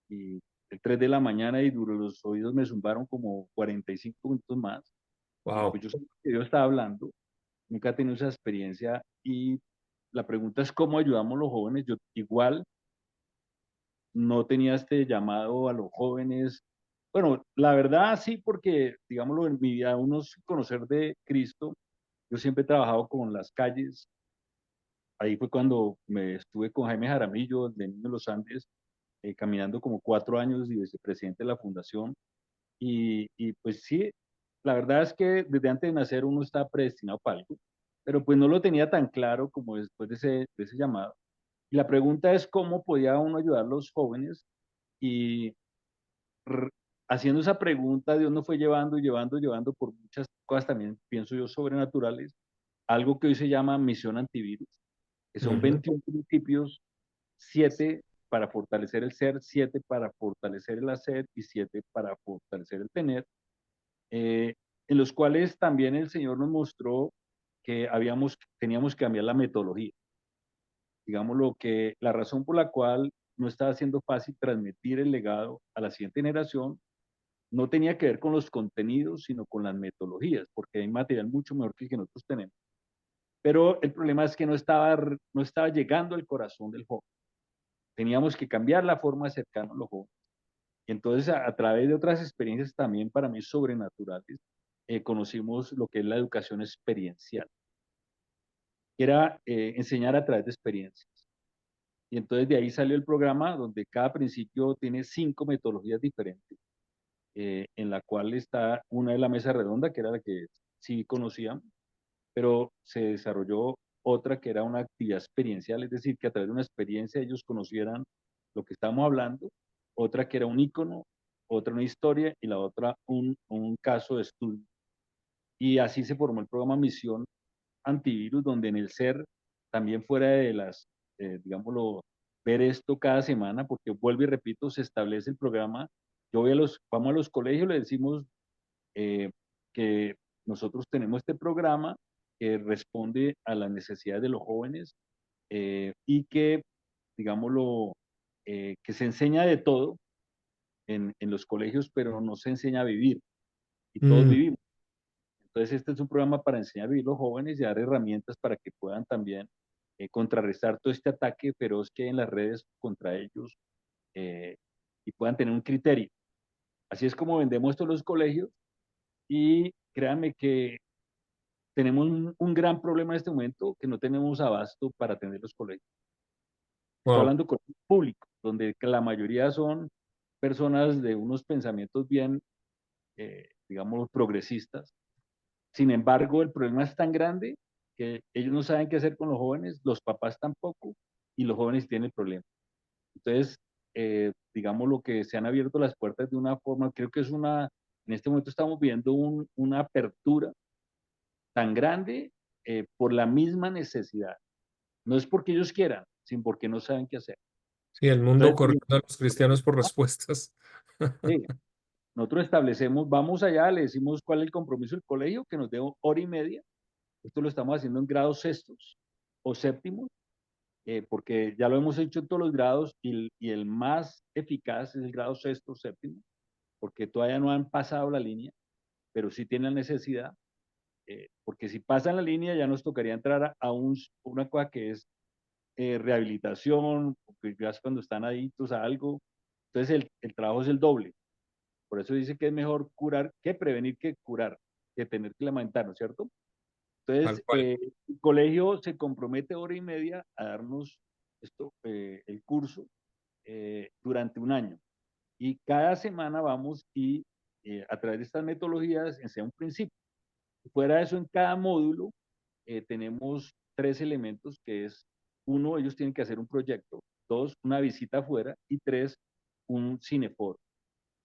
y el 3 de la mañana y duro los oídos me zumbaron como 45 minutos más. Y pues Wow. yo sabía que Dios estaba hablando, nunca he tenido esa experiencia y la pregunta es cómo ayudamos a los jóvenes. Yo igual no tenía este llamado a los jóvenes Bueno, la verdad sí, porque, digámoslo, en mi vida, uno sin conocer de Cristo, yo siempre he trabajado con las calles. Ahí fue cuando me estuve con Jaime Jaramillo, de Niños de los Andes, caminando como 4 años y vicepresidente de la fundación. Y pues sí, la verdad es que desde antes de nacer uno está predestinado para algo, pero pues no lo tenía tan claro como después de ese llamado. Y la pregunta es cómo podía uno ayudar a los jóvenes y r- haciendo esa pregunta, Dios nos fue llevando, llevando, llevando por muchas cosas también, pienso yo, sobrenaturales, algo que hoy se llama misión antivirus, que son Ujú. 21 principios, 7 para fortalecer el ser, 7 para fortalecer el hacer y 7 para fortalecer el tener, eh, en los cuales también el Señor nos mostró que teníamos que cambiar la metodología. Digamos lo que la razón por la cual no estaba siendo fácil transmitir el legado a la siguiente generación no tenía que ver con los contenidos, sino con las metodologías, porque hay material mucho mejor que el que nosotros tenemos. Pero el problema es que no estaba llegando al corazón del joven. Teníamos que cambiar la forma de acercarnos a los jóvenes. Y entonces, a través de otras experiencias también para mí sobrenaturales, conocimos lo que es la educación experiencial, que era enseñar a través de experiencias. Y entonces de ahí salió el programa donde cada principio tiene 5 metodologías diferentes, en la cual está una de la mesa redonda, que era la que sí conocíamos, pero se desarrolló otra que era una actividad experiencial, es decir, que a través de una experiencia ellos conocieran lo que estamos hablando, otra que era un icono, otra una historia y la otra un caso de estudio. Y así se formó el programa Misión Antivirus, donde en el ser, también fuera de digámoslo, ver esto cada semana, porque vuelvo y repito, se establece el programa. Vamos a los colegios, le decimos eh, que nosotros tenemos este programa que responde a las necesidades de los jóvenes, y que, digámoslo, que se enseña de todo en los colegios, pero no se enseña a vivir y todos Mm, vivimos. Entonces, este es un programa para enseñar a vivir los jóvenes y dar herramientas para que puedan también contrarrestar todo este ataque feroz que hay en las redes contra ellos, eh, y puedan tener un criterio. Así es como vendemos esto en los colegios y créanme que tenemos un gran problema en este momento, que no tenemos abasto para atender los colegios. Estoy wow. hablando con el público, donde la mayoría son personas de unos pensamientos bien, digamos, progresistas. Sin embargo, el problema es tan grande que ellos no saben qué hacer con los jóvenes, los papás tampoco, y los jóvenes tienen el problema. Entonces, digamos lo que se han abierto las puertas de una forma, creo que en este momento estamos viendo una apertura tan grande, por la misma necesidad. No es porque ellos quieran, sino porque no saben qué hacer. Sí, el mundo Entonces, corriendo a los cristianos por respuestas. sí, nosotros establecemos, vamos allá, le decimos cuál es el compromiso del colegio, que nos dé hora y media. Esto lo estamos haciendo en grados sextos o séptimos, porque ya lo hemos hecho en todos los grados y el más eficaz es el grado sexto o séptimo, porque todavía no han pasado la línea, pero sí tienen la necesidad, porque si pasan la línea ya nos tocaría entrar a una cosa que es rehabilitación, porque ya es cuando están adictos a algo. Entonces el trabajo es el doble. Por eso dice que es mejor curar que prevenir que curar, que tener que lamentar, ¿no es cierto? Tal Entonces, cual. el colegio se compromete hora y media a darnos el curso, durante un año. Y cada semana vamos y, a través de estas metodologías enseña un principio. Fuera de eso, en cada módulo tenemos 3 elementos, que es: uno, ellos tienen que hacer un proyecto; dos, una visita afuera; y tres, un cineforo.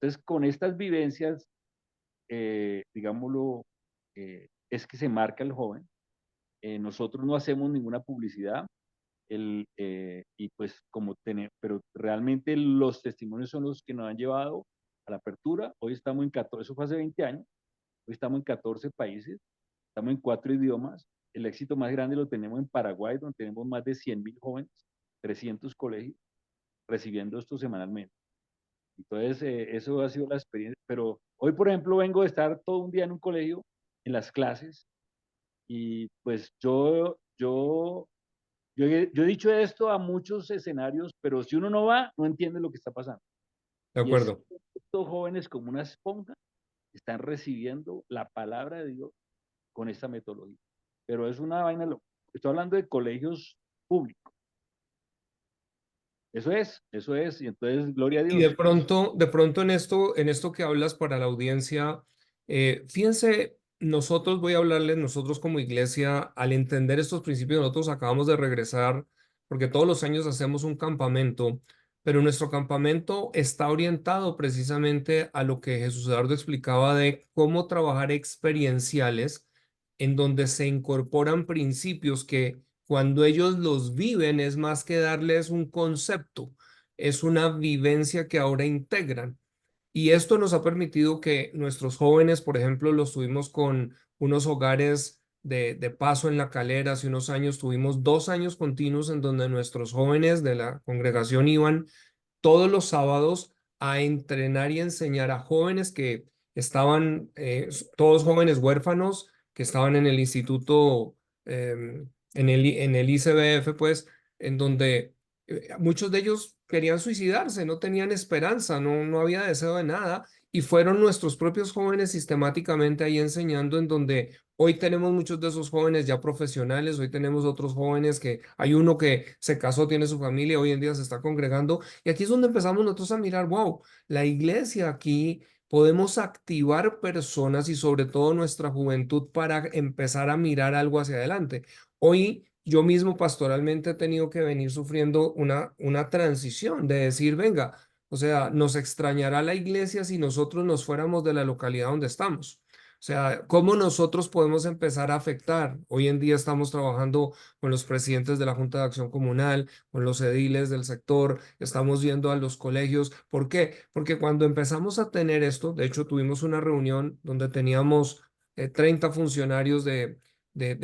Entonces, con estas vivencias, digámoslo, es que se marca el joven. Nosotros no hacemos ninguna publicidad, y pues pero realmente los testimonios son los que nos han llevado a la apertura. Hoy estamos en 14, eso fue hace 20 años, hoy estamos en 14 países, estamos en 4 idiomas. El éxito más grande lo tenemos en Paraguay, donde tenemos más de 100.000 jóvenes, 300 colegios recibiendo esto semanalmente. Entonces, eso ha sido la experiencia. Pero hoy, por ejemplo, vengo de estar todo un día en un colegio, en las clases, y pues yo he dicho esto a muchos escenarios, pero si uno no va, no entiende lo que está pasando. De Y es acuerdo. estos jóvenes como una esponja están recibiendo la palabra de Dios con esta metodología. Pero es una vaina, estoy hablando de colegios públicos. Eso es, y entonces, gloria a Y Dios. de pronto en esto que hablas para la audiencia, fíjense, nosotros voy a hablarles, nosotros como iglesia, al entender estos principios, nosotros acabamos de regresar, porque todos los años hacemos un campamento, pero nuestro campamento está orientado precisamente a lo que Jesús Eduardo explicaba de cómo trabajar experienciales, en donde se incorporan principios que cuando ellos los viven es más que darles un concepto, es una vivencia que ahora integran. Y esto nos ha permitido que nuestros jóvenes, por ejemplo, los tuvimos con unos hogares de paso en La Calera hace unos años, tuvimos 2 años continuos en donde nuestros jóvenes de la congregación iban todos los sábados a entrenar y enseñar a jóvenes que estaban, todos jóvenes huérfanos, que estaban en el instituto, en el ICBF, pues, en donde muchos de ellos querían suicidarse, no tenían esperanza, no había deseo de nada, y fueron nuestros propios jóvenes sistemáticamente ahí enseñando, en donde hoy tenemos muchos de esos jóvenes ya profesionales, hoy tenemos otros jóvenes que hay uno que se casó, tiene su familia, hoy en día se está congregando, y aquí es donde empezamos nosotros a mirar, wow, la iglesia aquí podemos activar personas y sobre todo nuestra juventud para empezar a mirar algo hacia adelante. Hoy yo mismo pastoralmente he tenido que venir sufriendo una transición de decir, venga, o sea, nos extrañará la iglesia si nosotros nos fuéramos de la localidad donde estamos. O sea, ¿cómo nosotros podemos empezar a afectar? Hoy en día estamos trabajando con los presidentes de la Junta de Acción Comunal, con los ediles del sector, estamos yendo a los colegios. ¿Por qué? Porque cuando empezamos a tener esto, de hecho tuvimos una reunión donde teníamos 30 funcionarios de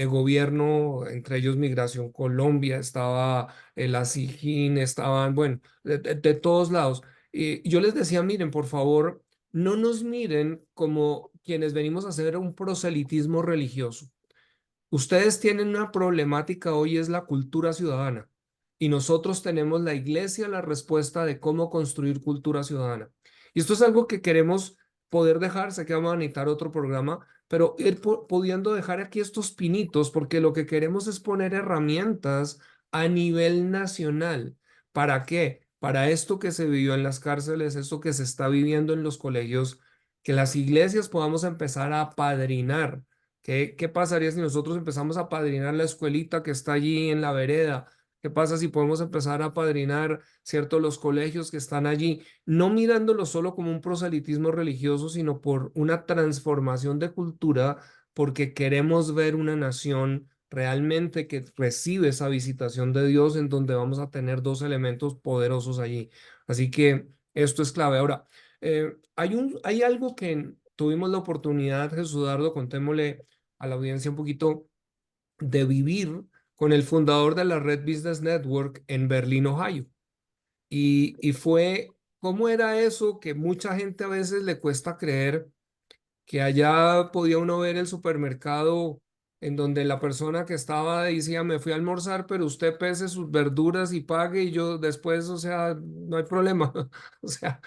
gobierno, entre ellos Migración Colombia, estaba la SIGIN, estaban, bueno, de todos lados. Y yo les decía, miren, por favor, no nos miren como quienes venimos a hacer un proselitismo religioso. Ustedes tienen una problemática hoy, es la cultura ciudadana. Y nosotros tenemos la iglesia la respuesta de cómo construir cultura ciudadana. Y esto es algo que queremos poder dejar, sé que vamos a necesitar otro programa, pero ir pudiendo dejar aquí estos pinitos, porque lo que queremos es poner herramientas a nivel nacional. ¿Para qué? Para esto que se vivió en las cárceles, esto que se está viviendo en los colegios, que las iglesias podamos empezar a apadrinar. ¿Qué pasaría si nosotros empezamos a padrinar la escuelita que está allí en la vereda? ¿Qué pasa si podemos empezar a padrinar, cierto, los colegios que están allí? No mirándolo solo como un proselitismo religioso, sino por una transformación de cultura, porque queremos ver una nación realmente que recibe esa visitación de Dios, en donde vamos a tener dos elementos poderosos allí. Así que esto es clave. Ahora, hay algo que tuvimos la oportunidad, Jesús Dardo, contémosle a la audiencia un poquito, de vivir con el fundador de la Red Business Network en Berlín, Ohio. Y fue, ¿cómo era eso que mucha gente a veces le cuesta creer que allá podía uno ver el supermercado en donde la persona que estaba decía, me fui a almorzar, pero usted pese sus verduras y pague y yo después, o sea, no hay problema. O sea,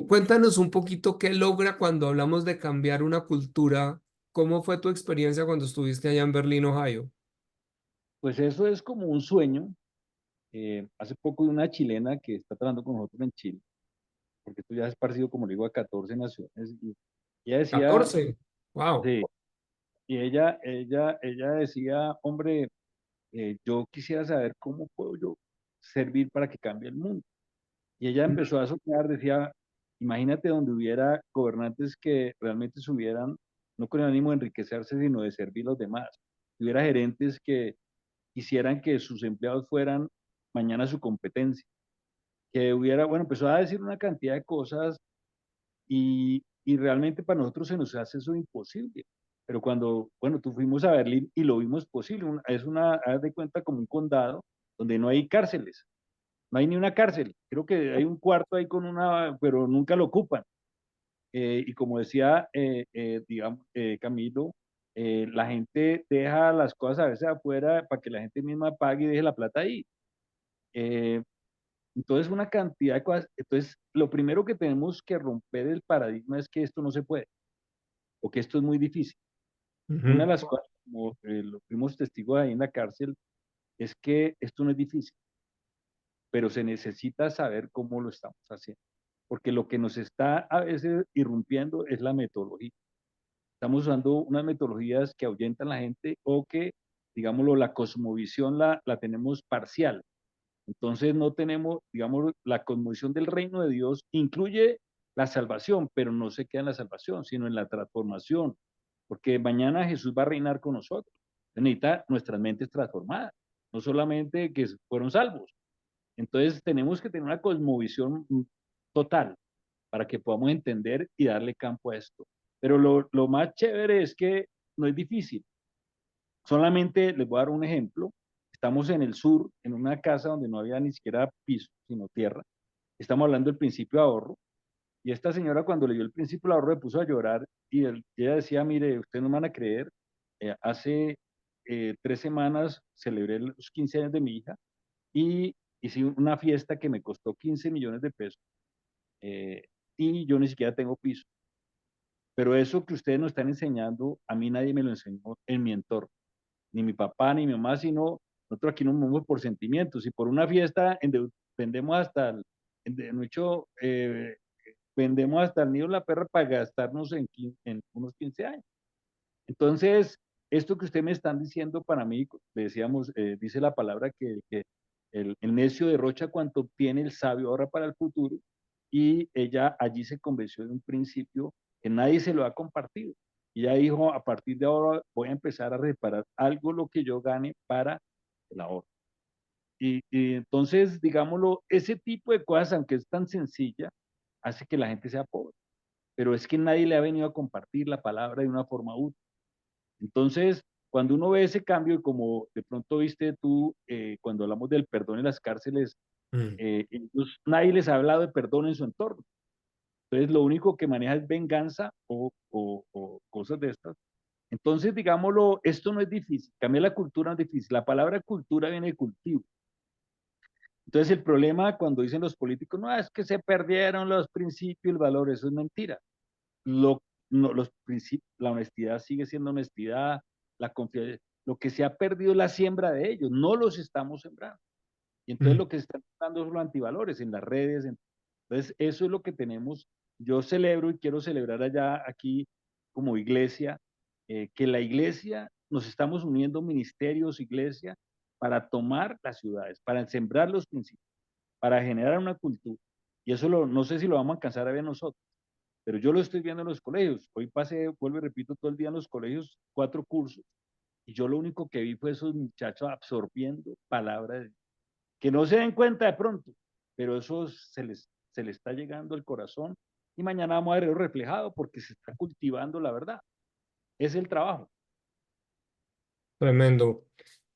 cuéntanos un poquito qué logra cuando hablamos de cambiar una cultura. ¿Cómo fue tu experiencia cuando estuviste allá en Berlín, Ohio? Pues eso es como un sueño. Hace poco una chilena que está trabajando con nosotros en Chile, porque esto ya es parecido, como le digo, a 14 naciones, y ella decía, 14. Wow. sí, y ella decía, hombre, yo quisiera saber cómo puedo yo servir para que cambie el mundo. Y ella empezó a soñar, decía, imagínate donde hubiera gobernantes que realmente subieran, no con el ánimo de enriquecerse, sino de servir a los demás. Hubiera gerentes que quisieran que sus empleados fueran mañana su competencia. Que hubiera, bueno, empezó a decir una cantidad de cosas y realmente para nosotros se nos hace eso imposible. Pero cuando, bueno, tú fuimos a Berlín y lo vimos posible, es una, haz de cuenta como un condado donde no hay cárceles, no hay ni una cárcel. Creo que hay un cuarto ahí con una, pero nunca lo ocupan. Y como decía, digamos, Camilo, la gente deja las cosas a veces afuera para que la gente misma pague y deje la plata ahí. Eh, Entonces, una cantidad de cosas. Entonces, lo primero que tenemos que romper el paradigma es que esto no se puede o que esto es muy difícil. Una de Ujú. las cosas, como lo fuimos testigos ahí en la cárcel, es que esto no es difícil, pero se necesita saber cómo lo estamos haciendo. Porque lo que nos está a veces irrumpiendo es la metodología. Estamos usando unas metodologías que ahuyentan a la gente o que, digámoslo, la cosmovisión la tenemos parcial. Entonces no tenemos, digamos, la cosmovisión del reino de Dios incluye la salvación, pero no se queda en la salvación, sino en la transformación, porque mañana Jesús va a reinar con nosotros. Necesita nuestras mentes transformadas, no solamente que fueron salvos. Entonces tenemos que tener una cosmovisión total para que podamos entender y darle campo a esto. Pero lo más chévere es que no es difícil. Solamente les voy a dar un ejemplo. Estamos en el sur, en una casa donde no había ni siquiera piso, sino tierra. Estamos hablando del principio de ahorro. Y esta señora cuando leyó el principio de ahorro le puso a llorar y ella decía, mire, ustedes no me van a creer, hace 3 semanas celebré los 15 años de mi hija y hice una fiesta que me costó 15 millones de pesos eh, y yo ni siquiera tengo piso. Pero eso que ustedes nos están enseñando, a mí nadie me lo enseñó en mi entorno, ni mi papá ni mi mamá, sino nosotros aquí nos movemos por sentimientos y por una fiesta vendemos hasta mucho, vendemos hasta el nido de la perra para gastarnos en unos 15 años. Entonces, esto que ustedes me están diciendo para mí, decíamos, dice la palabra que el necio derrocha cuanto obtiene, el sabio ahorra para el futuro, y ella allí se convenció de un principio que nadie se lo ha compartido. Y ella dijo, a partir de ahora voy a empezar a reparar algo lo que yo gane para el ahorro. Y entonces, digámoslo, ese tipo de cosas, aunque es tan sencilla, hace que la gente sea pobre. Pero es que nadie le ha venido a compartir la palabra de una forma útil. Entonces, cuando uno ve ese cambio, y como de pronto viste tú, cuando hablamos del perdón en las cárceles, Mm. nadie les ha hablado de perdón en su entorno. Entonces, lo único que maneja es venganza o cosas de estas. Entonces, digámoslo, esto no es difícil. Cambiar la cultura no es difícil. La palabra cultura viene de cultivo. Entonces, el problema cuando dicen los políticos, no, es que se perdieron los principios, el valor, eso es mentira. Lo, no, los principios, la honestidad sigue siendo honestidad, la confianza. Lo que se ha perdido es la siembra de ellos, no los estamos sembrando. Y entonces Mm. lo que se están dando son los antivalores en las redes. Entonces, eso es lo que tenemos. Yo celebro y quiero celebrar allá, aquí, como iglesia, que la iglesia, nos estamos uniendo ministerios, iglesia, para tomar las ciudades, para sembrar los principios, para generar una cultura. Y eso no sé si lo vamos a alcanzar a ver nosotros, pero yo lo estoy viendo en los colegios. Hoy pasé, vuelvo y repito, todo el día en los colegios, 4 cursos, y yo lo único que vi fue esos muchachos absorbiendo palabras que no se den cuenta de pronto, pero eso se les está llegando al corazón y mañana vamos a verlo reflejado porque se está cultivando la verdad. Es el trabajo. Tremendo.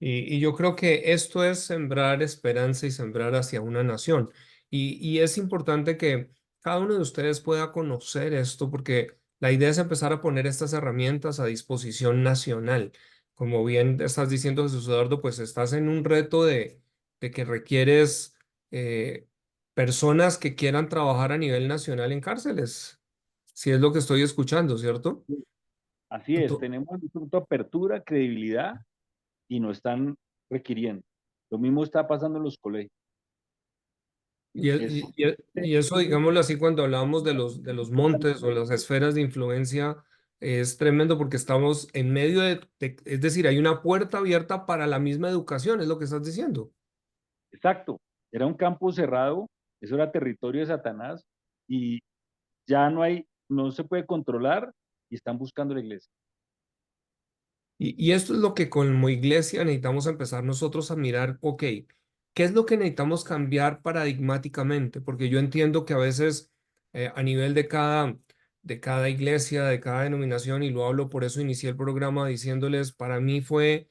Y yo creo que esto es sembrar esperanza y sembrar hacia una nación. Y es importante que cada uno de ustedes pueda conocer esto porque la idea es empezar a poner estas herramientas a disposición nacional. Como bien estás diciendo, Jesús Eduardo, pues estás en un reto de que requieres personas que quieran trabajar a nivel nacional en cárceles, si es lo que estoy escuchando, ¿cierto? Así es, tenemos un punto de apertura, credibilidad y nos están requiriendo. Lo mismo está pasando en los colegios. Y, Es, y eso, digámoslo así, cuando hablamos de los montes o las esferas de influencia, es tremendo porque estamos en medio es decir, hay una puerta abierta para la misma educación, es lo que estás diciendo. exacto, era un campo cerrado, eso era territorio de Satanás y ya no se puede controlar y están buscando la iglesia. Y esto es lo que como iglesia necesitamos empezar nosotros a mirar, ok, ¿qué es lo que necesitamos cambiar paradigmáticamente? Porque yo entiendo que a veces a nivel de cada iglesia, de cada denominación, y lo hablo, por eso inicié el programa diciéndoles, para mí fue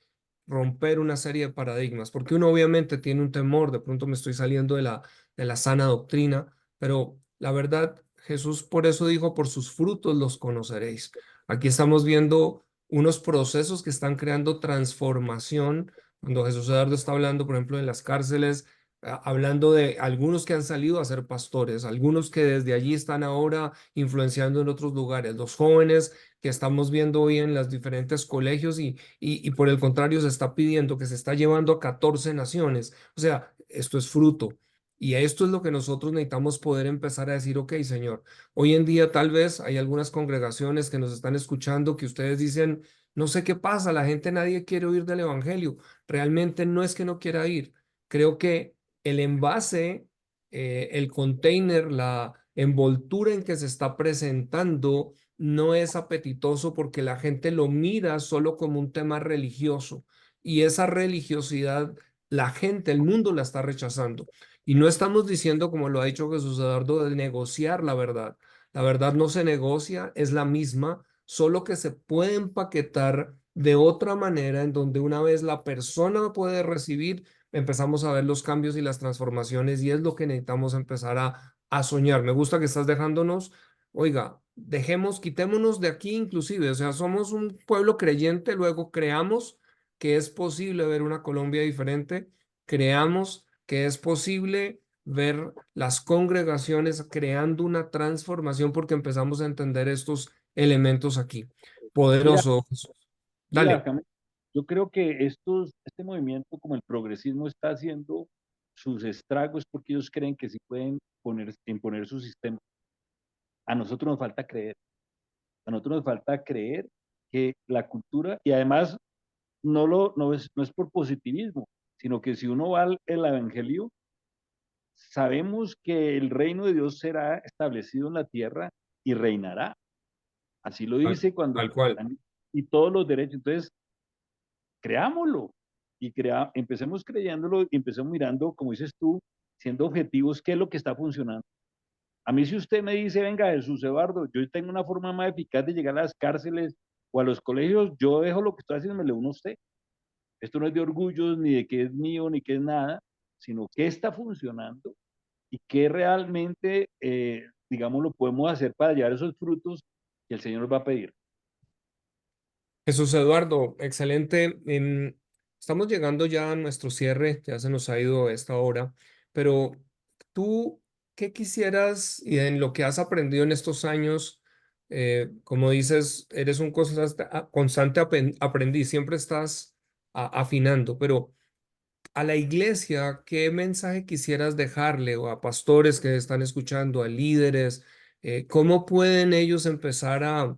romper una serie de paradigmas, porque uno obviamente tiene un temor, de pronto me estoy saliendo de la sana doctrina, pero la verdad, Jesús por eso dijo, por sus frutos los conoceréis. Aquí estamos viendo unos procesos que están creando transformación. Cuando Jesús Eduardo está hablando, por ejemplo, en las cárceles, hablando de algunos que han salido a ser pastores, algunos que desde allí están ahora influenciando en otros lugares, los jóvenes que estamos viendo hoy en los diferentes colegios y por el contrario se está pidiendo que se está llevando a 14 naciones. O sea, esto es fruto. Y esto es lo que nosotros necesitamos poder empezar a decir, ok, Señor, hoy en día tal vez hay algunas congregaciones que nos están escuchando que ustedes dicen, no sé qué pasa, la gente nadie quiere oír del Evangelio. Realmente no es que no quiera ir. Creo que el envase, el container, la envoltura en que se está presentando no es apetitoso porque la gente lo mira solo como un tema religioso y esa religiosidad, la gente, el mundo la está rechazando. Y no estamos diciendo, como lo ha dicho Jesús Eduardo, de negociar la verdad. La verdad no se negocia, es la misma, solo que se puede empaquetar de otra manera en donde una vez la persona puede recibir, empezamos a ver los cambios y las transformaciones y es lo que necesitamos empezar a soñar. Me gusta que estás dejándonos, oiga, dejemos, quitémonos de aquí inclusive, o sea, somos un pueblo creyente, luego creamos que es posible ver una Colombia diferente, creamos que es posible ver las congregaciones creando una transformación porque empezamos a entender estos elementos aquí. Mira, Poderoso, Jesús. mira, Dale. yo creo que este movimiento como el progresismo está haciendo sus estragos porque ellos creen que sí pueden imponer su sistema. A nosotros nos falta creer, a nosotros nos falta creer que la cultura, y además no es por positivismo, sino que si uno va al el Evangelio, sabemos que el reino de Dios será establecido en la tierra y reinará. Así lo Tal, dice cuando tal cual. y todos los derechos. Entonces, creámoslo y empecemos creyéndolo y empecemos mirando, como dices tú, siendo objetivos, qué es lo que está funcionando. A mí si usted me dice, venga, Jesús Eduardo, yo tengo una forma más eficaz de llegar a las cárceles o a los colegios, yo dejo lo que estoy haciendo y me le uno a usted. Esto no es de orgullos, ni de que es mío, ni que es nada, sino que está funcionando y qué realmente, digamos, lo podemos hacer para llevar esos frutos que el Señor nos va a pedir. Jesús Eduardo, excelente. Estamos llegando ya a nuestro cierre, ya se nos ha ido esta hora, pero tú, ¿qué quisieras y en lo que has aprendido en estos años? Como dices, eres un constante aprendiz, siempre estás afinando, pero a la iglesia, ¿qué mensaje quisieras dejarle o a pastores que están escuchando, a líderes? ¿Cómo pueden ellos empezar a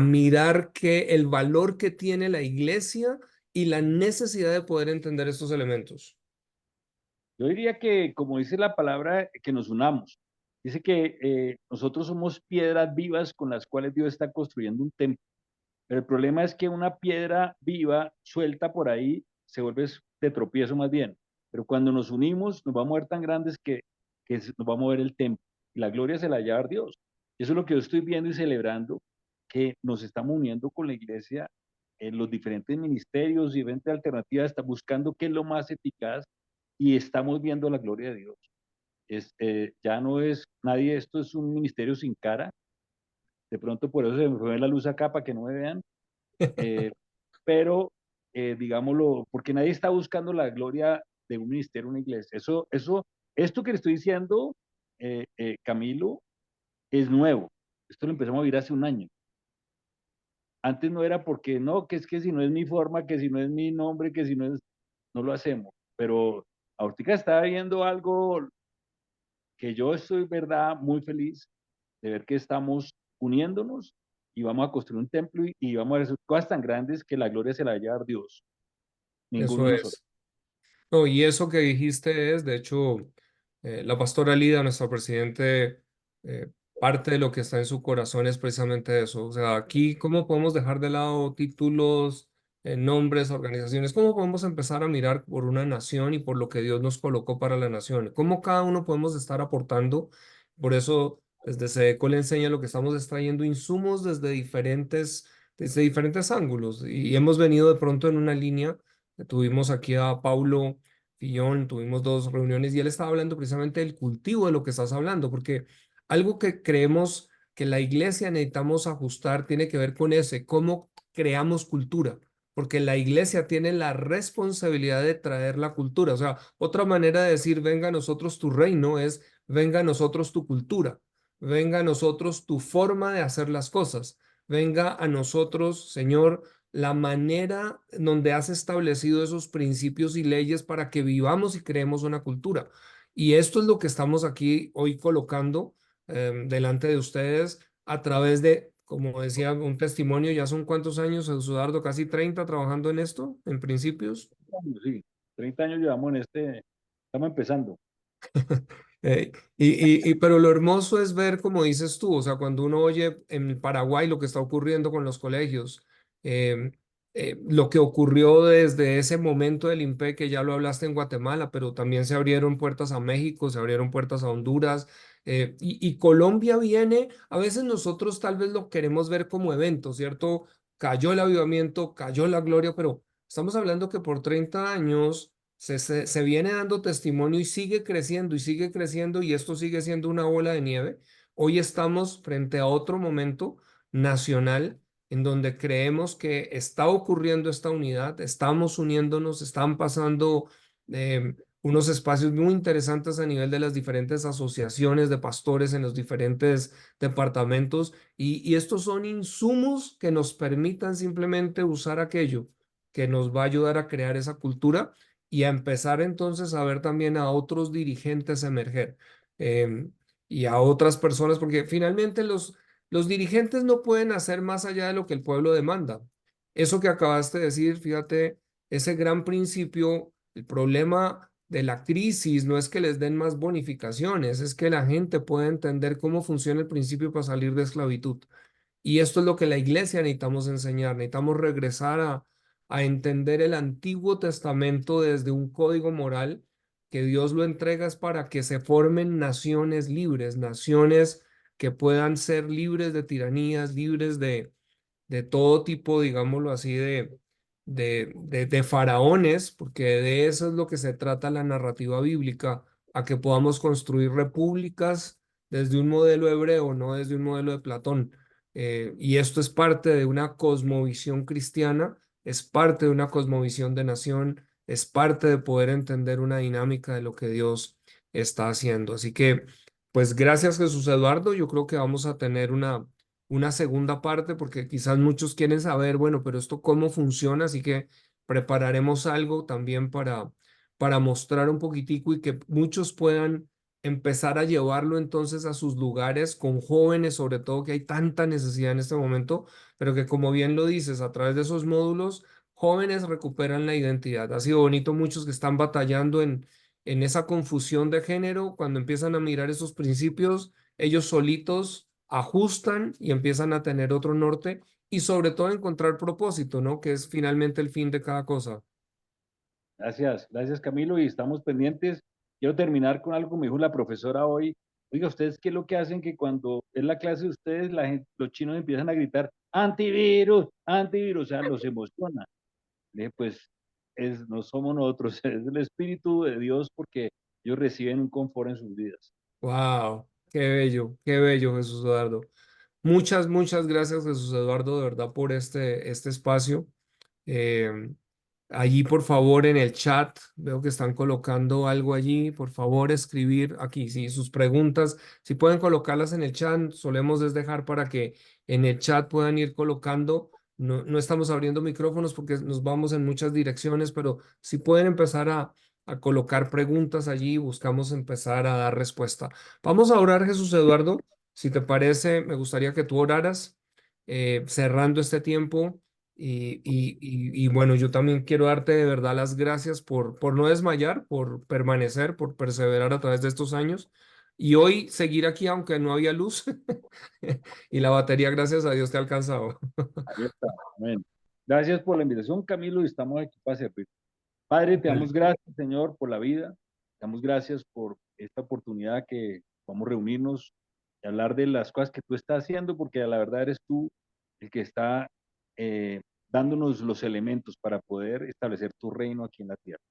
mirar que el valor que tiene la iglesia y la necesidad de poder entender estos elementos? Yo diría que, como dice la palabra, que nos unamos. Dice que nosotros somos piedras vivas con las cuales Dios está construyendo un templo. Pero el problema es que una piedra viva, suelta por ahí, se vuelve de tropiezo más bien. Pero cuando nos unimos, nos va a mover tan grandes que nos va a mover el templo. Y la gloria se la lleva a Dios. Eso es lo que yo estoy viendo y celebrando, que nos estamos uniendo con la iglesia en los diferentes ministerios, diferentes alternativas, está buscando qué es lo más eficaz y estamos viendo la gloria de Dios. Ya no es nadie, esto es un ministerio sin cara. De pronto por eso se me fue la luz acá para que no me vean. Eh, pero digámoslo, porque nadie está buscando la gloria de un ministerio, una iglesia. Esto que le estoy diciendo, Camilo, es nuevo. Esto lo empezamos a vivir hace un año. Antes no era porque no, que es que si no es mi forma, que si no es mi nombre, que si no es, no lo hacemos. Pero ahorita está viendo algo que yo estoy, verdad, muy feliz de ver que estamos uniéndonos y vamos a construir un templo y vamos a hacer cosas tan grandes que la gloria se la va a llevar Dios, ninguno Eso de nosotros. es. No, y eso que dijiste es, de hecho, la pastora Lida, nuestra presidente, parte de lo que está en su corazón es precisamente eso. O sea, aquí, ¿cómo podemos dejar de lado títulos, nombres, organizaciones? ¿Cómo podemos empezar a mirar por una nación y por lo que Dios nos colocó para la nación? ¿Cómo cada uno podemos estar aportando? Por eso, desde SEDECO le enseña lo que estamos extrayendo insumos desde diferentes ángulos. Y hemos venido de pronto en una línea. Tuvimos aquí a Paulo Fillón, tuvimos dos reuniones y él estaba hablando precisamente del cultivo de lo que estás hablando, porque algo que creemos que la iglesia necesitamos ajustar tiene que ver con ese, cómo creamos cultura. porque la iglesia tiene la responsabilidad de traer la cultura. O sea, otra manera de decir, venga a nosotros tu reino es, venga a nosotros tu cultura, venga a nosotros tu forma de hacer las cosas, venga a nosotros, Señor, la manera en donde has establecido esos principios y leyes para que vivamos y creemos una cultura. Y esto es lo que estamos aquí hoy colocando delante de ustedes a través de, como decía, un testimonio. ¿Ya son cuántos años, Eduardo? ¿Casi 30 trabajando en esto, en principios? Sí, 30 años llevamos en estamos empezando. Pero lo hermoso es ver, como dices tú, o sea, cuando uno oye en Paraguay lo que está ocurriendo con los colegios, eh, lo que ocurrió desde ese momento del INPE, que ya lo hablaste en Guatemala, pero también se abrieron puertas a México, se abrieron puertas a Honduras, y Colombia viene, a veces nosotros tal vez lo queremos ver como evento, ¿cierto? Cayó el avivamiento, cayó la gloria, pero estamos hablando que por 30 años se viene dando testimonio y sigue creciendo y esto sigue siendo una bola de nieve. Hoy estamos frente a otro momento nacional en donde creemos que está ocurriendo esta unidad, estamos uniéndonos, están pasando unos espacios muy interesantes a nivel de las diferentes asociaciones de pastores en los diferentes departamentos y estos son insumos que nos permitan simplemente usar aquello que nos va a ayudar a crear esa cultura y a empezar entonces a ver también a otros dirigentes emerger em, y a otras personas, porque finalmente los dirigentes no pueden hacer más allá de lo que el pueblo demanda. Eso que acabaste de decir, fíjate, ese gran principio, el problema de la crisis no es que les den más bonificaciones, es que la gente pueda entender cómo funciona el principio para salir de esclavitud. Y esto es lo que la iglesia necesitamos enseñar. Necesitamos regresar a entender el Antiguo Testamento desde un código moral que Dios lo entrega es para que se formen naciones libres, naciones que puedan ser libres de tiranías, libres de todo tipo, digámoslo así, de faraones, porque de eso es lo que se trata la narrativa bíblica, a que podamos construir repúblicas desde un modelo hebreo, no desde un modelo de Platón. Y esto es parte de una cosmovisión cristiana, es parte de una cosmovisión de nación, es parte de poder entender una dinámica de lo que Dios está haciendo. Así que, pues gracias Jesús Eduardo, yo creo que vamos a tener una segunda parte porque quizás muchos quieren saber, bueno, pero esto cómo funciona, así que prepararemos algo también para mostrar un poquitico y que muchos puedan empezar a llevarlo entonces a sus lugares con jóvenes, sobre todo que hay tanta necesidad en este momento, pero que como bien lo dices, a través de esos módulos, jóvenes recuperan la identidad. Ha sido bonito muchos que están batallando en esa confusión de género, cuando empiezan a mirar esos principios, ellos solitos ajustan y empiezan a tener otro norte y sobre todo encontrar propósito, ¿no? Que es finalmente el fin de cada cosa. Gracias, gracias Camilo, y estamos pendientes. Quiero terminar con algo que me dijo la profesora hoy. Oiga, ¿ustedes qué es lo que hacen que cuando es la clase de ustedes, los chinos empiezan a gritar, antivirus, antivirus, o sea, los emociona? Le dije, pues no somos nosotros, es el Espíritu de Dios porque ellos reciben un confort en sus vidas. Wow, qué bello, Jesús Eduardo. Muchas gracias, Jesús Eduardo, de verdad, por este espacio. Eh, Allí, por favor, en el chat, veo que están colocando algo allí. Por favor, escribir aquí, sí, sus preguntas. Si pueden colocarlas en el chat, solemos dejar para que en el chat puedan ir colocando. No, no estamos abriendo micrófonos porque nos vamos en muchas direcciones, pero si pueden empezar a colocar preguntas allí, buscamos empezar a dar respuesta. Vamos a orar, Jesús Eduardo. Si te parece, me gustaría que tú oraras cerrando este tiempo. Y bueno, yo también quiero darte de verdad las gracias por no desmayar, por permanecer, por perseverar a través de estos años. Y hoy seguir aquí aunque no había luz y la batería, gracias a Dios, te ha alcanzado. Ahí está. Amén. Gracias por la invitación, Camilo, y estamos aquí para servir. Padre, te damos Vale. gracias, Señor, por la vida. Te damos gracias por esta oportunidad que vamos a reunirnos y hablar de las cosas que tú estás haciendo, porque la verdad eres tú el que está eh, dándonos los elementos para poder establecer tu reino aquí en la tierra.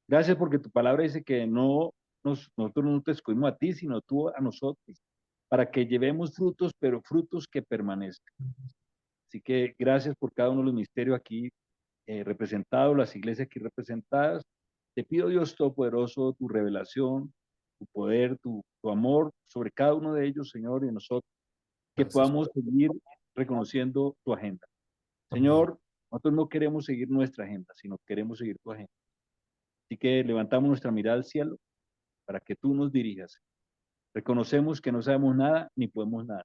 Gracias porque tu palabra dice que nosotros no te escogimos a ti, sino tú a nosotros, para que llevemos frutos, pero frutos que permanezcan. Así que gracias por cada uno de los misterios aquí representados, las iglesias aquí representadas. Te pido, Dios Todopoderoso, tu revelación, tu poder, tu amor sobre cada uno de ellos, Señor, y nosotros, que Gracias. podamos seguir reconociendo tu agenda. Amén. Señor, nosotros no queremos seguir nuestra agenda, sino queremos seguir tu agenda. Así que levantamos nuestra mirada al cielo para que tú nos dirijas. Reconocemos que no sabemos nada ni podemos nada,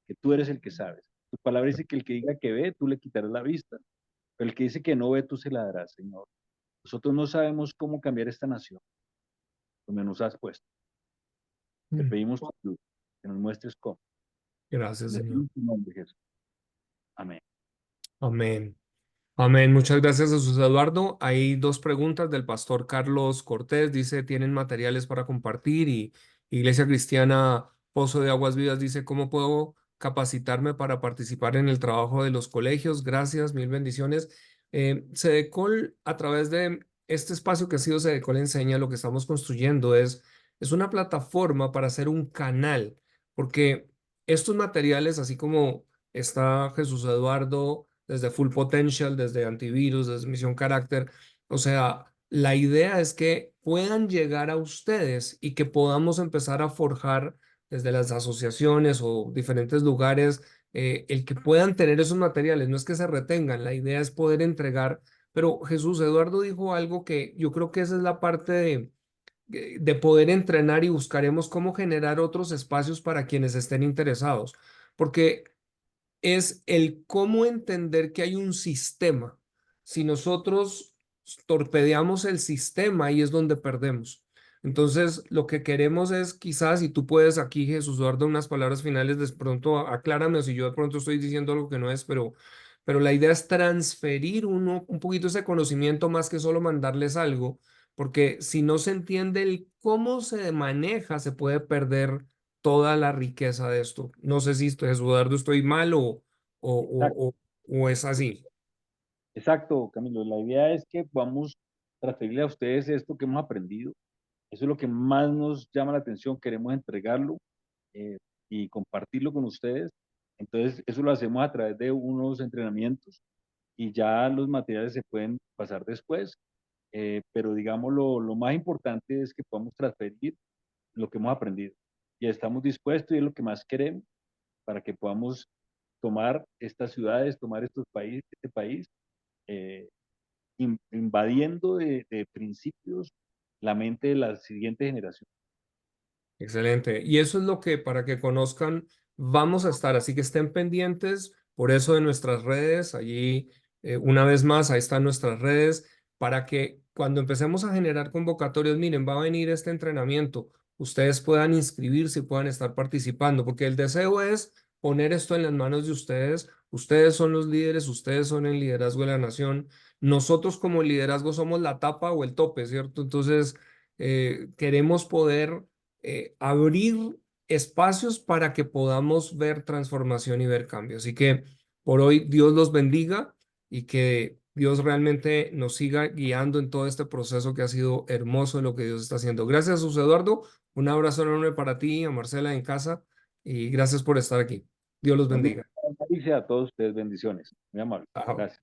que tú eres el que sabes. Tu palabra dice que el que diga que ve, tú le quitarás la vista, pero el que dice que no ve, tú se la darás, Señor. Nosotros no sabemos cómo cambiar esta nación, donde nos has puesto. Te pedimos tu ayuda, que nos muestres cómo. Gracias, Señor. En tu nombre, Jesús. Amén. Amén. Amén. Muchas gracias, Jesús Eduardo. Hay dos preguntas del pastor Carlos Cortés. Dice, ¿tienen materiales para compartir? Y Iglesia Cristiana Pozo de Aguas Vivas dice, ¿cómo puedo capacitarme para participar en el trabajo de los colegios? Gracias, mil bendiciones. Cedecol, a través de este espacio que ha sido Cedecol Enseña, lo que estamos construyendo es una plataforma para hacer un canal, porque estos materiales, así como está Jesús Eduardo desde Full Potential, desde Antivirus, desde Misión Carácter. O sea, la idea es que puedan llegar a ustedes y que podamos empezar a forjar desde las asociaciones o diferentes lugares, el que puedan tener esos materiales. No es que se retengan, la idea es poder entregar. Pero Jesús Eduardo dijo algo que yo creo que esa es la parte de poder entrenar y buscaremos cómo generar otros espacios para quienes estén interesados. Porque es el cómo entender que hay un sistema. Si nosotros torpedeamos el sistema, ahí es donde perdemos. Entonces, lo que queremos es quizás, si tú puedes aquí, Jesús Eduardo, unas palabras finales, de pronto aclárame o si yo de pronto estoy diciendo algo que no es, pero la idea es transferir un poquito ese conocimiento más que solo mandarles algo, porque si no se entiende el cómo se maneja, se puede perder toda la riqueza de esto. No sé si estoy, Eduardo, estoy mal Exacto, o es así. exacto, Camilo. La idea es que vamos a transferirle a ustedes esto que hemos aprendido. Eso es lo que más nos llama la atención. Queremos entregarlo eh, y compartirlo con ustedes. Entonces, eso lo hacemos a través de unos entrenamientos y ya los materiales se pueden pasar después. Pero digamos, lo más importante es que podamos transferir lo que hemos aprendido. Y estamos dispuestos y es lo que más queremos para que podamos tomar estas ciudades, tomar estos países, este país, eh, invadiendo de principios la mente de la siguiente generación. Excelente. Y eso es lo que, para que conozcan, vamos a estar. Así que estén pendientes, por eso de nuestras redes, allí una vez más, ahí están nuestras redes, para que cuando empecemos a generar convocatorias, miren, va a venir este entrenamiento, ustedes puedan inscribirse y puedan estar participando, porque el deseo es poner esto en las manos de ustedes. Ustedes son los líderes, ustedes son el liderazgo de la nación. Nosotros como liderazgo somos la tapa o el tope, ¿cierto? Entonces, queremos poder abrir espacios para que podamos ver transformación y ver cambio. Así que por hoy Dios los bendiga y que Dios realmente nos siga guiando en todo este proceso que ha sido hermoso lo que Dios está haciendo. Gracias, José Eduardo. Un abrazo enorme para ti, a Marcela en casa y gracias por estar aquí. Dios los Lo mismo, bendiga. Alicia, a todos ustedes, bendiciones. Muy amable. Chao. Gracias.